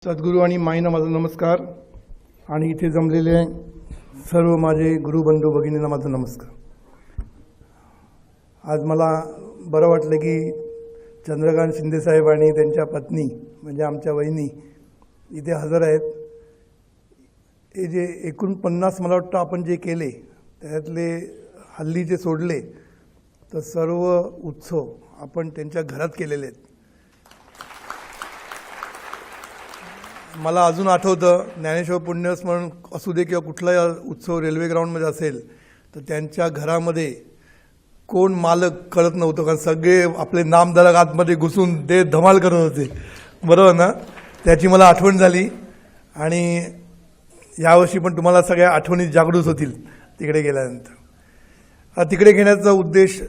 सद्गुरू आणि माईंना माझा नमस्कार आणि इथे जमलेले सर्व माझे गुरुबंधू भगिनींना माझा नमस्कार. आज मला बरं वाटलं की चंद्रकांत शिंदेसाहेब आणि त्यांच्या पत्नी म्हणजे आमच्या वहिनी इथे हजर आहेत. हे जे 49 मला वाटतं आपण जे केले त्यातले हल्ली जे सोडले तर सर्व उत्सव आपण त्यांच्या घरात केलेले आहेत. मला अजून आठवतं ज्ञानेश्वर पुण्यस्मरण असू दे किंवा कुठलाही उत्सव रेल्वे ग्राउंडमध्ये असेल तर त्यांच्या घरामध्ये कोण मालक कळत नव्हतं, कारण सगळे आपले नामधारक आतमध्ये घुसून ते धमाल करत होते. बरोबर ना? त्याची मला आठवण झाली आणि यावर्षी पण तुम्हाला सगळ्या आठवणी जागृत होतील तिकडे गेल्यानंतर. तिकडे घेण्याचा उद्देश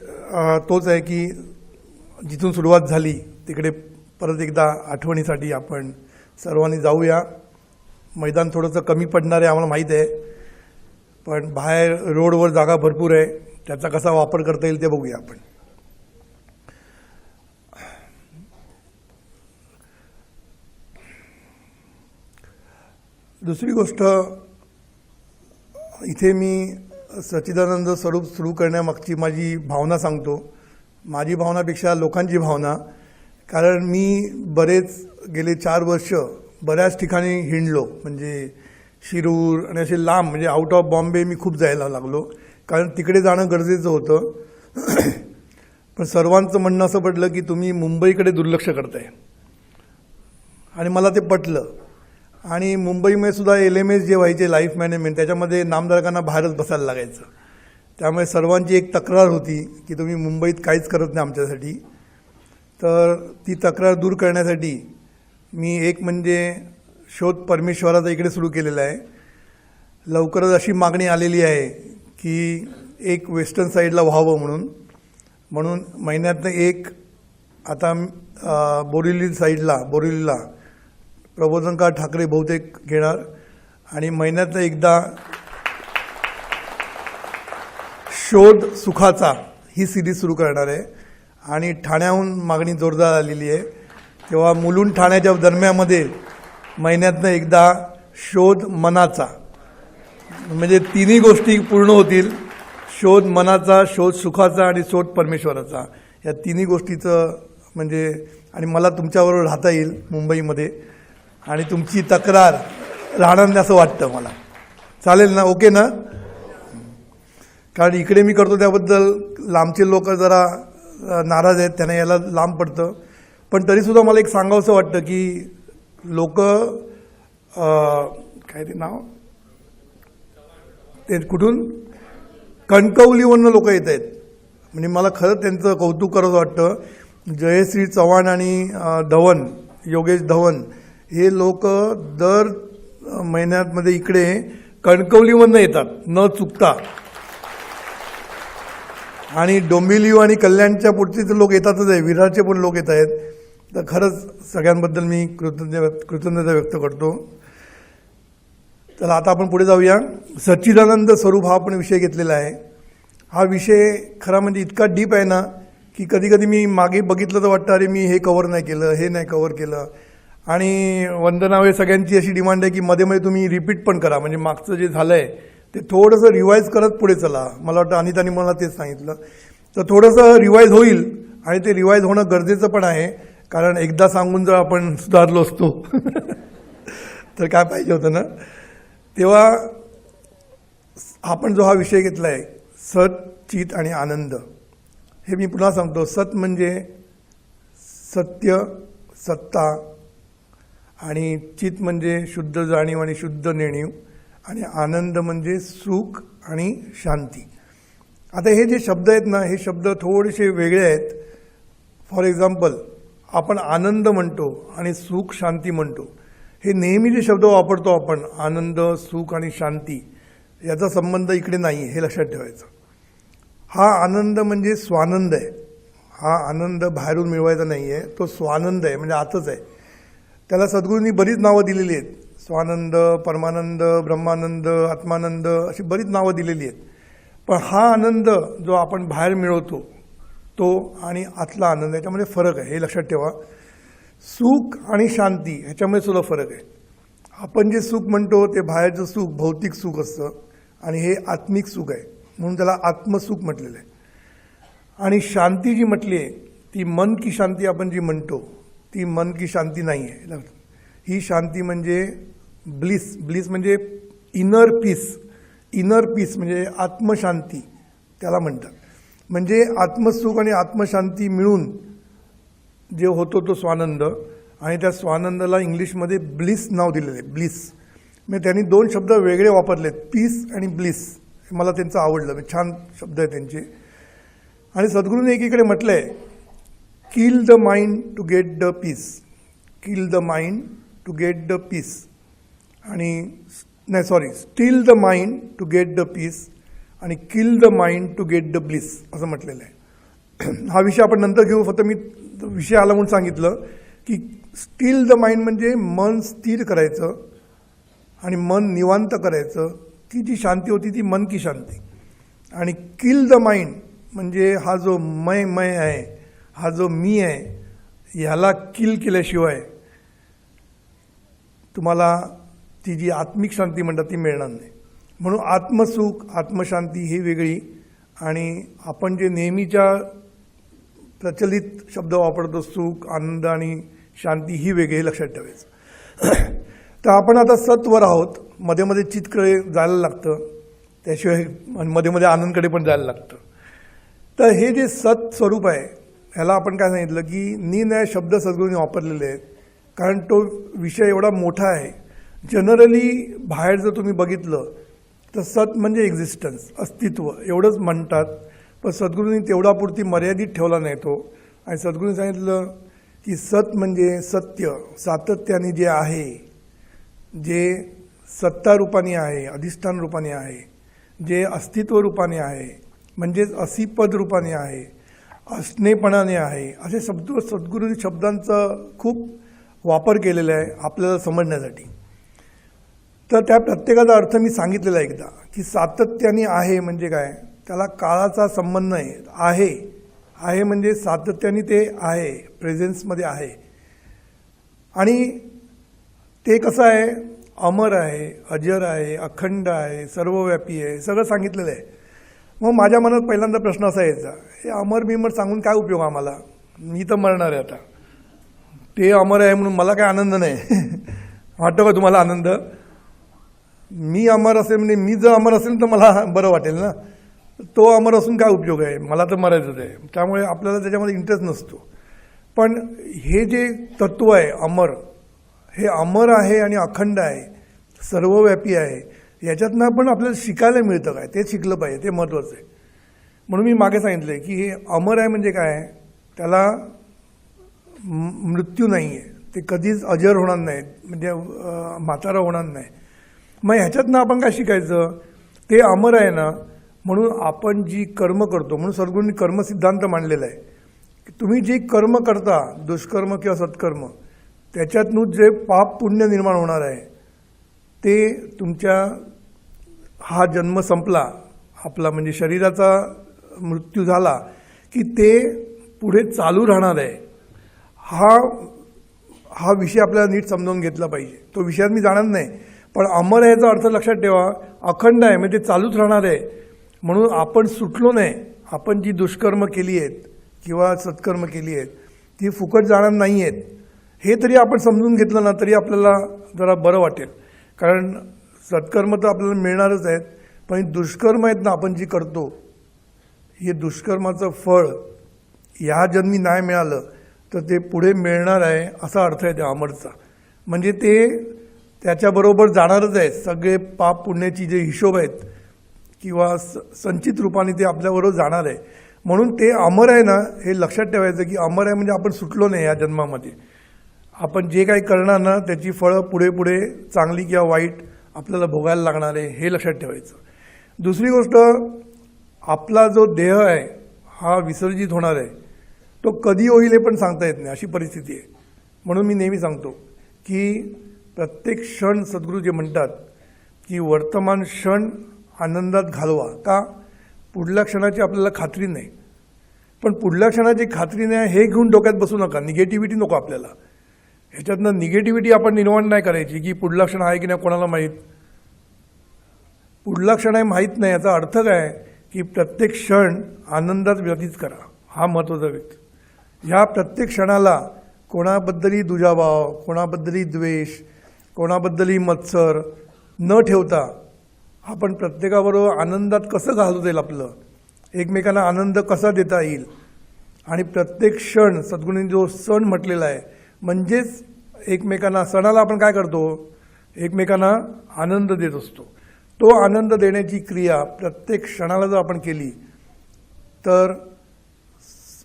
तोच आहे की जिथून सुरुवात झाली तिकडे परत एकदा आठवणीसाठी आपण सर्वांनी जाऊया. मैदान थोडंसं कमी पडणार आहे आम्हाला माहीत आहे, पण बाहेर रोडवर जागा भरपूर आहे, त्याचा कसा वापर करता येईल ते बघूया आपण. दुसरी गोष्ट, इथे मी सच्चिदानंद स्वरूप सुरू करण्यामागची माझी भावना सांगतो. माझी भावनापेक्षा लोकांची भावना, कारण मी बरेच गेले 4 वर्ष बऱ्याच ठिकाणी हिंडलो, म्हणजे शिरूर आणि असे लांब म्हणजे आउट ऑफ बॉम्बे मी खूप जायला लागलो, कारण तिकडे जाणं गरजेचं होतं. पण सर्वांचं म्हणणं असं पडलं की तुम्ही मुंबईकडे दुर्लक्ष करताय आणि मला ते पटलं. आणि मुंबईमध्ये सुद्धा LMS जे व्हायचे लाईफ मॅनेजमेंट त्याच्यामध्ये नामधारकांना बाहेरच बसायला लागायचं. त्यामुळे सर्वांची एक तक्रार होती की तुम्ही मुंबईत काहीच करत नाही आमच्यासाठी. तर ती तक्रार दूर करण्यासाठी मी एक म्हणजे शोध परमेश्वराचा इकडे सुरू केलेला आहे. लवकरच अशी मागणी आलेली आहे की एक वेस्टर्न साईडला व्हावं म्हणून महिन्यातनं एक आता बोरिवली साईडला बोरिवलीला प्रबोधनकार ठाकरे बहुतेक घेणार आणि महिन्यातनं एकदा शोध सुखाचा ही सिरीज सुरू करणार आहे. आणि ठाण्याहून मागणी जोरदार आलेली आहे, तेव्हा मुलुंड ठाण्याच्या दरम्यामध्ये महिन्यातनं एकदा शोध मनाचा, म्हणजे तिन्ही गोष्टी पूर्ण होतील. शोध मनाचा, शोध सुखाचा आणि शोध परमेश्वराचा, या तिन्ही गोष्टीचं म्हणजे. आणि मला तुमच्याबरोबर राहता येईल मुंबईमध्ये आणि तुमची तक्रार राहणार नाही असं वाटतं मला. चालेल ना? ओके ना? कारण इकडे मी करतो त्याबद्दल लांबचे लोक जरा नाराज आहेत, त्यांना यायला लांब पडतं. पण तरीसुद्धा मला एक सांगावंसं वाटतं की लोक काय ते नाव ते कुठून कणकवलीवरनं लोक येत आहेत, म्हणजे मला खरं त्यांचं कौतुक करावं वाटतं. जयश्री चव्हाण आणि धवन, योगेश धवन हे लोक दर महिन्यामध्ये इकडे कणकवलीवरनं येतात न चुकता. आणि डोंबिवली आणि कल्याणच्या पुढचे लोक येतातच आहे, विरारचे पण लोक येत आहेत. तर खरंच सगळ्यांबद्दल मी कृतज्ञता व्यक्त करतो. तर आता आपण पुढे जाऊया. सच्चिदानंद स्वरूप हा आपण विषय घेतलेला आहे. हा विषय खरा म्हणजे इतका डीप आहे ना की कधी कधी मी मागे बघितलं तर वाटतं अरे मी हे कव्हर नाही केलं, हे नाही कव्हर केलं. आणि वंदनावे सगळ्यांची अशी डिमांड आहे की मध्ये मध्ये तुम्ही रिपीट पण करा, म्हणजे मागचं जे झालं आहे ते थोडंसं रिवाईज करत पुढे चला. मला वाटतं अनितानी मला तेच सांगितलं. तर थोडंसं रिवाईज होईल आणि ते रिवाईज होणं गरजेचं पण आहे, कारण एकदा सांगून जर आपण सुधारलो असतो तर काय पाहिजे होतं ना. तेव्हा आपण जो हा विषय घेतला आहे सत, चित आणि आनंद, हे मी पुन्हा सांगतो. सत म्हणजे सत्य, सत्ता, आणि चित म्हणजे शुद्ध जाणीव आणि शुद्ध नेणीव, आणि आनंद म्हणजे सुख आणि शांती. आता हे जे शब्द आहेत ना, हे शब्द थोडेसे वेगळे आहेत. फॉर एक्झाम्पल, आपण आनंद म्हणतो आणि सुख शांती म्हणतो. हे नेहमी जे शब्द वापरतो आपण, आनंद, सुख आणि शांती, याचा संबंध इकडे नाही, हे लक्षात ठेवायचं. हा आनंद म्हणजे स्वानंद आहे. हा आनंद बाहेरून मिळवायचा नाही आहे, तो स्वानंद आहे, म्हणजे आतच आहे. त्याला सद्गुरूंनी बरीच नावं दिलेली आहेत. स्वानंद, परमानंद, ब्रह्मानंद, आत्मानंद, अशी बरीच नावं दिलेली आहेत. पण हा आनंद जो आपण बाहेर मिळवतो तो आणि आतला आनंद, याच्यामध्ये फरक आहे, हे लक्षात ठेवा. सुख आणि शांती ह्याच्यामध्ये सुद्धा फरक आहे. आपण जे सुख म्हणतो ते बाहेरचं सुख भौतिक सुख असतं आणि हे आत्मिक सुख आहे, म्हणून त्याला आत्मसुख म्हटलेलं आहे. आणि शांती जी म्हटली आहे ती मन की शांती आपण जी म्हणतो ती मन की शांती नाही आहे. ही शांती म्हणजे ब्लिस. ब्लिस म्हणजे इनर पीस म्हणजे आत्मशांती त्याला म्हणतात. म्हणजे आत्मसुख आणि आत्मशांती मिळून जे होतो तो स्वानंद. आणि त्या स्वानंदाला इंग्लिशमध्ये ब्लिस नाव दिलेलं आहे. ब्लिस म्हणजे त्यांनी दोन शब्द वेगळे वापरलेत, पीस आणि ब्लिस. मला त्यांचं आवडलं, म्हणजे छान शब्द आहे त्यांचे. आणि सद्गुरूंनी एकीकडे म्हटलं आहे, kill the mind to get the peace. Kill the mind to get the peace. आणि नाही still the mind to get the peace आणि kill the mind to get the bliss असं म्हटलेलं आहे. हा विषय आपण नंतर घेऊ, फक्त मी विषय आला म्हणून सांगितलं की स्टील द माइंड म्हणजे मन स्थिर करायचं आणि मन निवांत करायचं. ती जी शांती होती ती मन की शांती. आणि किल द माइंड म्हणजे हा जो मैं आहे, हा जो मी आहे, ह्याला किल केल्याशिवाय तुम्हाला ती जी आत्मिक शांती म्हणतात ती मिळणार नाही. म्हणून आत्मसुख आत्मशांती ही वेगळी आणि आपण जे नेहमीच्या प्रचलित शब्द वापरतो सुख आनंद आणि शांती ही वेगळी, हे लक्षात ठेवायचं. तर आपण आता सत्वर आहोत. मध्ये मध्ये चित्तकडे जायला लागतं, त्याशिवाय मध्ये मध्ये आनंदकडे पण जायला लागतं. तर हे जे सत स्वरूप आहे ह्याला आपण काय सांगितलं की नीन या शब्द सद्गुरूंनी वापरलेले आहेत, कारण तो विषय एवढा मोठा आहे. जनरली बाहेर जर तुम्ही बघितलं तर सत म्हणजे एक्झिस्टन्स, अस्तित्व एवढंच म्हणतात. पण सद्गुरूंनी तेवढापुरती मर्यादित ठेवला नाही तो. आणि सद्गुरूंनी सांगितलं की सत म्हणजे सत्य, सातत्याने जे आहे, जे सत्ता रूपाने आहे, अधिष्ठान रूपाने आहे, जे अस्तित्व रूपाने आहे, म्हणजेच असिपद रूपाने आहे, असणेपणाने आहे, असे शब्द सद्गुरूंनी शब्दांचा खूप वापर केलेला आहे आपल्याला समजण्यासाठी. तर त्या प्रत्येकाचा अर्थ मी सांगितलेला आहे एकदा की सातत्याने आहे म्हणजे काय, त्याला काळाचा संबंध नाही. आहे म्हणजे सातत्याने ते आहे, प्रेझेन्समध्ये आहे. आणि ते कसं आहे, अमर आहे, अजर आहे, अखंड आहे, सर्वव्यापी आहे, सगळं सांगितलेलं आहे. मग माझ्या मनात पहिल्यांदा प्रश्न असा यायचा, हे अमर बिमर सांगून काय उपयोग आम्हाला, मी तर मरणार आहे आता. ते अमर आहे म्हणून मला काय आनंद नाही. वाटतो का तुम्हाला आनंद? मी अमर असेल म्हणजे मी जर अमर असेल तर मला बरं वाटेल ना. तो अमर असून काय उपयोग आहे, मला तर मरायचंच आहे. त्यामुळे आपल्याला त्याच्यामध्ये इंटरेस्ट नसतो. पण हे जे तत्व आहे अमर, हे अमर आहे आणि अखंड आहे, सर्वव्यापी आहे. याच्यातनं पण आपल्याला शिकायला मिळतं काय, ते शिकलं पाहिजे, ते महत्त्वाचं आहे. म्हणून मी मागे सांगितलं की हे अमर आहे म्हणजे काय, त्याला मृत्यू नाही आहे, ते कधीच अजर होणार नाही, म्हणजे म्हातारा होणार नाही. मग ह्याच्यातनं आपण काय शिकायचं, ते अमर आहे ना. म्हणून आपण जी कर्म करतो, म्हणून सद्गुरूंनी कर्मसिद्धांत मांडलेला आहे की तुम्ही जे कर्म करता, दुष्कर्म किंवा सत्कर्म, त्याच्यातून जे पाप पुण्य निर्माण होणार आहे ते तुमच्या हा जन्म संपला आपला, म्हणजे शरीराचा मृत्यू झाला की ते पुढे चालू राहणार आहे. हा विषय आपल्याला नीट समजावून घेतला पाहिजे. तो विषयात मी जाणार नाही, पण अमर याचा अर्थ लक्षात ठेवा, अखंड आहे म्हणजे ते चालूच राहणार आहे. म्हणून आपण सुटलो नाही. आपण जी दुष्कर्म केली आहेत किंवा सत्कर्म केली आहेत ती फुकट जाणार नाही आहेत, हे तरी आपण समजून घेतलं ना तरी आपल्याला जरा बरं वाटेल. कारण सत्कर्म तर आपल्याला मिळणारच आहेत, पण दुष्कर्म आहेत ना आपण जी करतो, हे दुष्कर्माचं फळ ह्या जन्मी नाही मिळालं तर ते पुढे मिळणार आहे असा अर्थ आहे त्या अमरचा. म्हणजे ते त्याच्याबरोबर जाणारच आहे. सगळे पाप पुण्याची जे हिशोब आहेत किंवा संचित रूपाने ते आपल्याबरोबर जाणार आहे. म्हणून ते अमर आहे ना, हे लक्षात ठेवायचं की अमर आहे म्हणजे आपण सुटलो नाही या जन्मामध्ये. आपण जे काही करणार ना त्याची फळं पुढे पुढे चांगली किंवा वाईट आपल्याला भोगायला लागणार आहे, हे लक्षात ठेवायचं. दुसरी गोष्ट, आपला जो देह आहे हा विसर्जित होणार आहे. तो कधी होईल हे पण सांगता येत नाही, अशी परिस्थिती आहे. म्हणून मी नेहमी सांगतो की प्रत्येक क्षण सद्गुरू जे म्हणतात की वर्तमान क्षण आनंदात घालवा. का? पुढल्या क्षणाची आपल्याला खात्री नाही. पण पुढल्या क्षणाची खात्री नाही हे घेऊन डोक्यात बसू नका, निगेटिव्हिटी नको आपल्याला. ह्याच्यातनं निगेटिव्हिटी आपण निर्माण नाही करायची की पुढला क्षण आहे की नाही कोणाला माहीत. पुढला क्षण आहे माहीत नाही याचा अर्थ काय की प्रत्येक क्षण आनंदात व्यतीत करा, हा महत्त्वाचा व्यक्त. ह्या प्रत्येक क्षणाला कोणाबद्दलही दुजाभाव, कोणाबद्दलही द्वेष, कोणाबद्दलही मत्सर न ठेवता आपण प्रत्येकाबरोबर आनंदात कसं घालवता येईल, आपलं एकमेकांना आनंद कसा देता येईल. आणि प्रत्येक क्षण सद्गुरूंनी जो सण म्हटलेला आहे म्हणजेच एकमेकांना, सणाला आपण काय करतो, एकमेकांना आनंद देत असतो. तो आनंद देण्याची क्रिया प्रत्येक क्षणाला जर आपण केली तर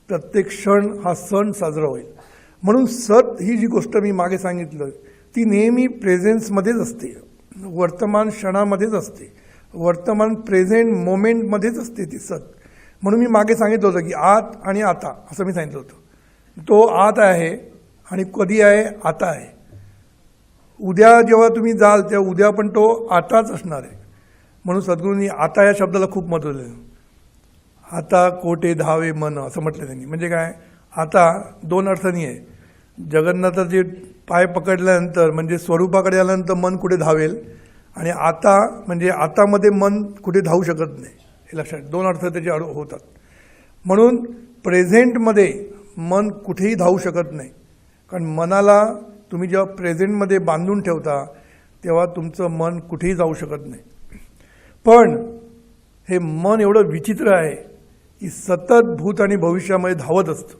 प्रत्येक क्षण हा सण साजरा होईल. म्हणून सत ही जी गोष्ट मी मागे सांगितलं ती नेहमी प्रेझेन्समध्येच असते, वर्तमान क्षणामध्येच असते, वर्तमान प्रेझेंट मोमेंटमध्येच असते ती सत. म्हणून मी मागे सांगितलं होतं की आत आणि आता असं मी सांगितलं होतं. तो आत आहे आणि कधी आहे, आता आहे. उद्या जेव्हा तुम्ही जाल तेव्हा उद्या पण तो आताच असणार आहे. म्हणून सद्गुरूंनी आता या शब्दाला खूप महत्त्व दिलं. आता कोटे धावे मन असं म्हटलं त्यांनी. म्हणजे काय, आता दोन अर्थांनी आहे. जगन्नाथाचे पाय पकडल्यानंतर म्हणजे स्वरूपाकडे आल्यानंतर मन कुठे धावेल, आणि आता म्हणजे आतामध्ये मन कुठे धावू शकत नाही, हे लक्षात. दोन अर्थ त्याचे होतात. म्हणून प्रेझेंटमध्ये मन कुठेही धावू शकत नाही, कारण मनाला तुम्ही जेव्हा प्रेझेंटमध्ये बांधून ठेवता तेव्हा तुमचं मन कुठेही जाऊ शकत नाही. पण हे मन एवढं विचित्र आहे की सतत भूत आणि भविष्यामध्ये धावत असतं.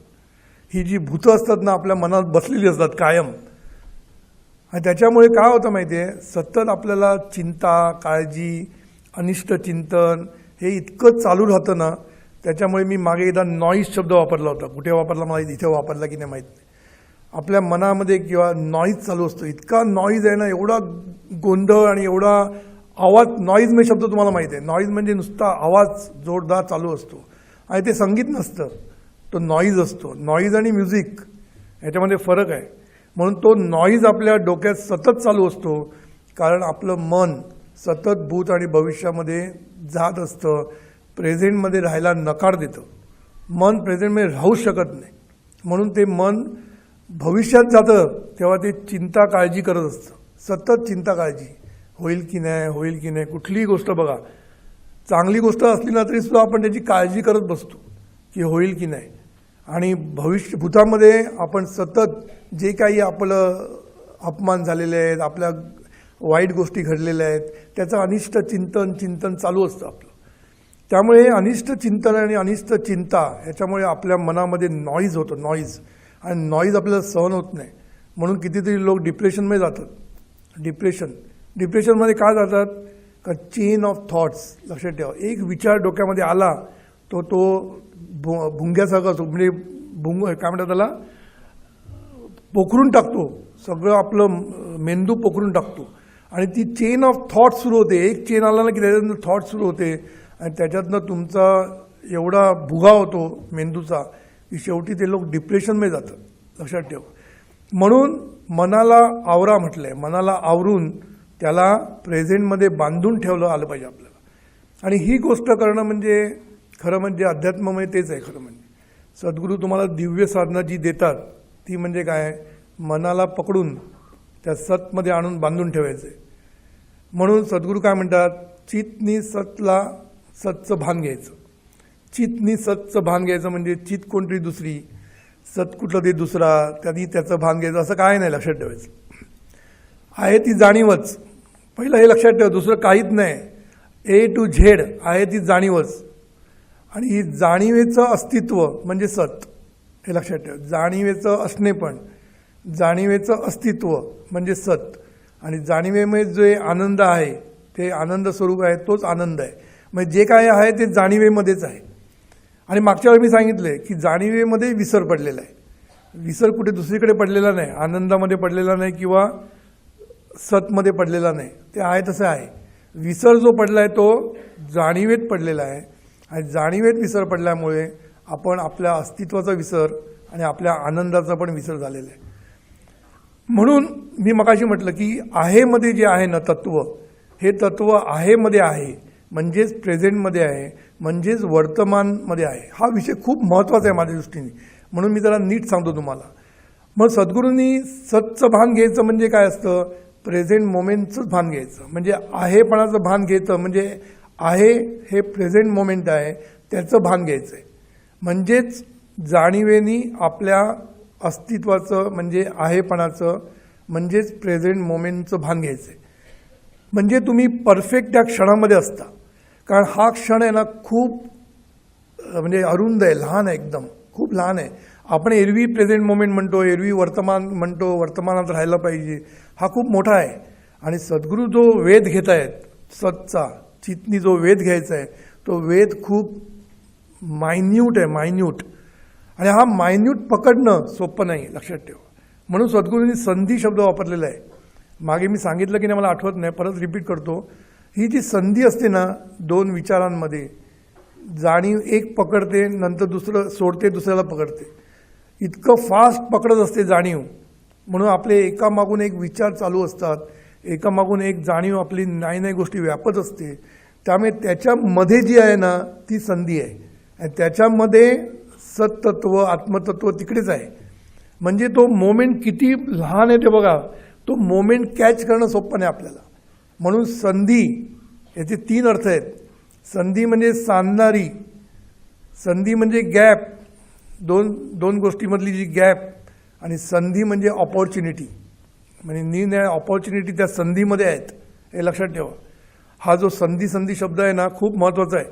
ही जी भूतं असतात ना आपल्या मनात बसलेली असतात कायम, आणि त्याच्यामुळे काय होतं माहिती आहे, सतत आपल्याला चिंता, काळजी, अनिष्ट चिंतन हे इतकं चालू राहतं ना. त्याच्यामुळे मी मागे एकदा नॉईज शब्द वापरला होता. कुठे वापरला मला इथे वापरला की नाही माहीत नाही. आपल्या मनामध्ये किंवा नॉईज चालू असतो, इतका नॉईज आहे ना, एवढा गोंधळ आणि एवढा आवाज. नॉईज म्हणजे शब्द तुम्हाला माहिती आहे, नॉईज म्हणजे नुसता आवाज जोरदार चालू असतो आणि ते संगीत नसतं, तो नॉईज असतो. नॉईज आणि म्युझिक ह्याच्यामध्ये फरक आहे. म्हणून तो नॉईज आपल्या डोक्यात सतत चालू असतो, कारण आपलं मन सतत भूत आणि भविष्यामध्ये जात असतं, प्रेझेंटमध्ये राहायला नकार देतं. मन प्रेझेंटमध्ये राहू शकत नाही. म्हणून ते मन भविष्यात जातं तेव्हा ते चिंता काळजी करत असतं, सतत चिंता काळजी, होईल की नाही, होईल की नाही. कुठलीही गोष्ट बघा, चांगली गोष्ट असली ना तरीसुद्धा आपण त्याची काळजी करत बसतो की होईल की नाही. आणि भूतामध्ये आपण सतत जे काही आपलं अपमान झालेले आहेत, आपल्या वाईट गोष्टी घडलेल्या आहेत, त्याचं अनिष्ट चिंतन चालू असतं आपलं. त्यामुळे अनिष्ट चिंतन आणि अनिष्ट चिंता ह्याच्यामुळे आपल्या मनामध्ये नॉईज होतो, नॉईज. आणि नॉईज आपल्याला सहन होत नाही. म्हणून कितीतरी लोक डिप्रेशनमध्ये जातात. डिप्रेशनमध्ये का जातात, का चेन ऑफ थॉट्स. लक्षात ठेवा, एक विचार डोक्यामध्ये आला तो भुंग्यासारखा असतो, म्हणजे काय म्हणतात त्याला, पोखरून टाकतो, सगळं आपलं मेंदू पोखरून टाकतो. आणि ती चेन ऑफ थॉट सुरू होते. एक चेन आला ना की त्याच्यातनं थॉट सुरू होते आणि त्याच्यातनं तुमचा एवढा भुगा होतो मेंदूचा की शेवटी ते लोक डिप्रेशनमध्ये जातात. लक्षात ठेवा. म्हणून मनाला आवरा म्हटलंय. मनाला आवरून त्याला प्रेझेंटमध्ये बांधून ठेवलं आलं पाहिजे आपल्याला. आणि ही गोष्ट करणं म्हणजे खरं म्हणजे अध्यात्मामध्ये तेच आहे. खरं म्हणजे सद्गुरू तुम्हाला दिव्य साधना जी देतात ती म्हणजे काय, मनाला पकडून त्या सतमध्ये आणून बांधून ठेवायचं. म्हणून सद्गुरू काय म्हणतात, चित्तनी सतला सतचं भान घ्यायचं. चित्तनी सतचं भान घ्यायचं म्हणजे चित्त कोणतरी दुसरी, सत कुठलं ते दुसरा, कधी त्याचं भान घ्यायचं असं काय नाही. लक्षात ठेवायचं आहे ती जाणीवच. पहिलं हे लक्षात ठेवा, दुसरं काहीच नाही. A to Z आहे ती जाणीवच. आणि ही जाणीवेचं अस्तित्व म्हणजे सत, हे लक्षात ठेवा. जाणीवेचं असणेपण, जाणीवेचं अस्तित्व म्हणजे सत. आणि जाणीवेमध्ये जे आनंद आहे ते आनंद स्वरूप आहे, तोच आनंद आहे. म्हणजे जे काय आहे ते जाणीवेमध्येच आहे. आणि मागच्या वेळी मी सांगितले की जाणीवेमध्ये विसर पडलेला आहे. विसर कुठे दुसरीकडे पडलेला नाही, आनंदामध्ये पडलेला नाही किंवा सतमध्ये पडलेला नाही, ते आहे तसं आहे. विसर जो पडला आहे तो जाणीवेत पडलेला आहे. आणि जाणीवेत विसर पडल्यामुळे आपण आपल्या अस्तित्वाचा विसर आणि आपल्या आनंदाचा पण विसर झालेला आहे. म्हणून मी मगाशी म्हटलं की आहेमध्ये जे आहे ना तत्व, हे तत्व आहेमध्ये आहे म्हणजेच प्रेझेंटमध्ये आहे, म्हणजेच वर्तमानमध्ये आहे. हा विषय खूप महत्त्वाचा आहे माझ्या दृष्टीने. म्हणून मी जरा नीट सांगतो तुम्हाला. मग सद्गुरूंनी सतचं भान घ्यायचं म्हणजे काय असतं, प्रेझेंट मोमेंटचंच भान घ्यायचं, म्हणजे आहेपणाचं भान घ्यायचं, म्हणजे आहे हे प्रेझेंट मोमेंट आहे त्याचं भान घ्यायचं आहे. म्हणजेच जाणीवेनी आपल्या अस्तित्वाचं म्हणजे आहेपणाचं म्हणजेच प्रेझेंट मोमेंटचं भान घ्यायचं आहे. म्हणजे तुम्ही परफेक्ट त्या क्षणामध्ये असता. कारण हा क्षण आहे ना खूप म्हणजे अरुंद आहे, लहान आहे, एकदम खूप लहान आहे. आपण एरवी प्रेझेंट मोमेंट म्हणतो, एरवी वर्तमान म्हणतो, वर्तमानात राहायला पाहिजे, हा खूप मोठा आहे. आणि सद्गुरू जो वेध घेत आहेत सतचा, चितनी जो वेध घ्यायचा आहे तो वेध खूप मायन्यूट आहे, मायन्यूट. आणि हा मायन्यूट पकडणं सोपं नाही, लक्षात ठेवा. म्हणून सद्गुरूंनी संधी शब्द वापरलेला आहे. मागे मी सांगितलं की नाही मला आठवत नाही, परत रिपीट करतो. ही जी संधी असते ना दोन विचारांमध्ये, जाणीव एक पकडते नंतर दुसरं सोडते, दुसऱ्याला पकडते, इतकं फास्ट पकडत असते जाणीव. म्हणून आपले एकामागून एक विचार चालू असतात, एकामागून एक जाणीव आपली नाही गोष्टी व्यापत असते. त्यामुळे त्याच्यामध्ये जी आहे ना ती संधी आहे. आणि त्याच्यामध्ये सत्तत्व आत्मतत्व तिकडेच आहे. म्हणजे तो मोमेंट किती लहान आहे ते बघा, तो मोमेंट कॅच करणं सोपं नाही आपल्याला. म्हणून संधी याचे तीन अर्थ आहेत. संधी म्हणजे सांधणारी, संधी म्हणजे गॅप, दोन गोष्टीमधली जी गॅप, आणि संधी म्हणजे ऑपॉर्च्युनिटी, म्हणजे निर्णय ऑपॉर्च्युनिटी त्या संधीमध्ये आहेत, हे लक्षात ठेवा. हा जो संधी शब्द आहे ना खूप महत्त्वाचा आहे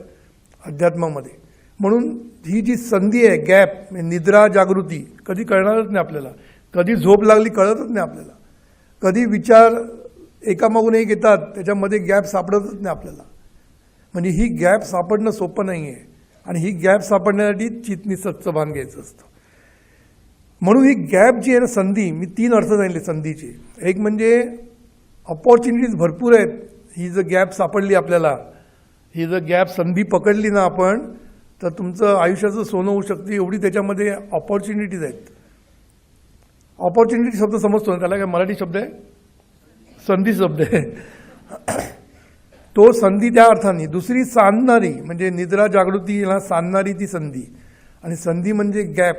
अध्यात्मामध्ये. म्हणून ही जी संधी आहे गॅप, निद्रा जागृती कधी कळणारच नाही आपल्याला, कधी झोप लागली कळतच नाही आपल्याला, कधी विचार एकामागून एक येतात त्याच्यामध्ये गॅप सापडतच नाही आपल्याला. म्हणजे ही गॅप सापडणं सोपं नाही आहे. आणि ही गॅप सापडण्यासाठी चितनी सतचं भान घ्यायचं असतं. म्हणून ही गॅप जी आहे ना संधी, मी तीन अर्थ सांगितले संधीचे. एक म्हणजे ऑपॉर्च्युनिटीज भरपूर आहेत. ही जर गॅप सापडली आपल्याला, ही जर गॅप संधी पकडली ना आपण, तर तुमचं आयुष्याचं सोनं होऊ शकते, एवढी त्याच्यामध्ये ऑपॉर्च्युनिटीज आहेत. ऑपॉर्च्युनिटी शब्द समजतो ना, त्याला काय मराठी शब्द आहे, संधी शब्द आहे. तो संधी त्या अर्थाने. दुसरी सांधणारी म्हणजे निद्रा जागृती याला सांधणारी ती संधी. आणि संधी म्हणजे गॅप.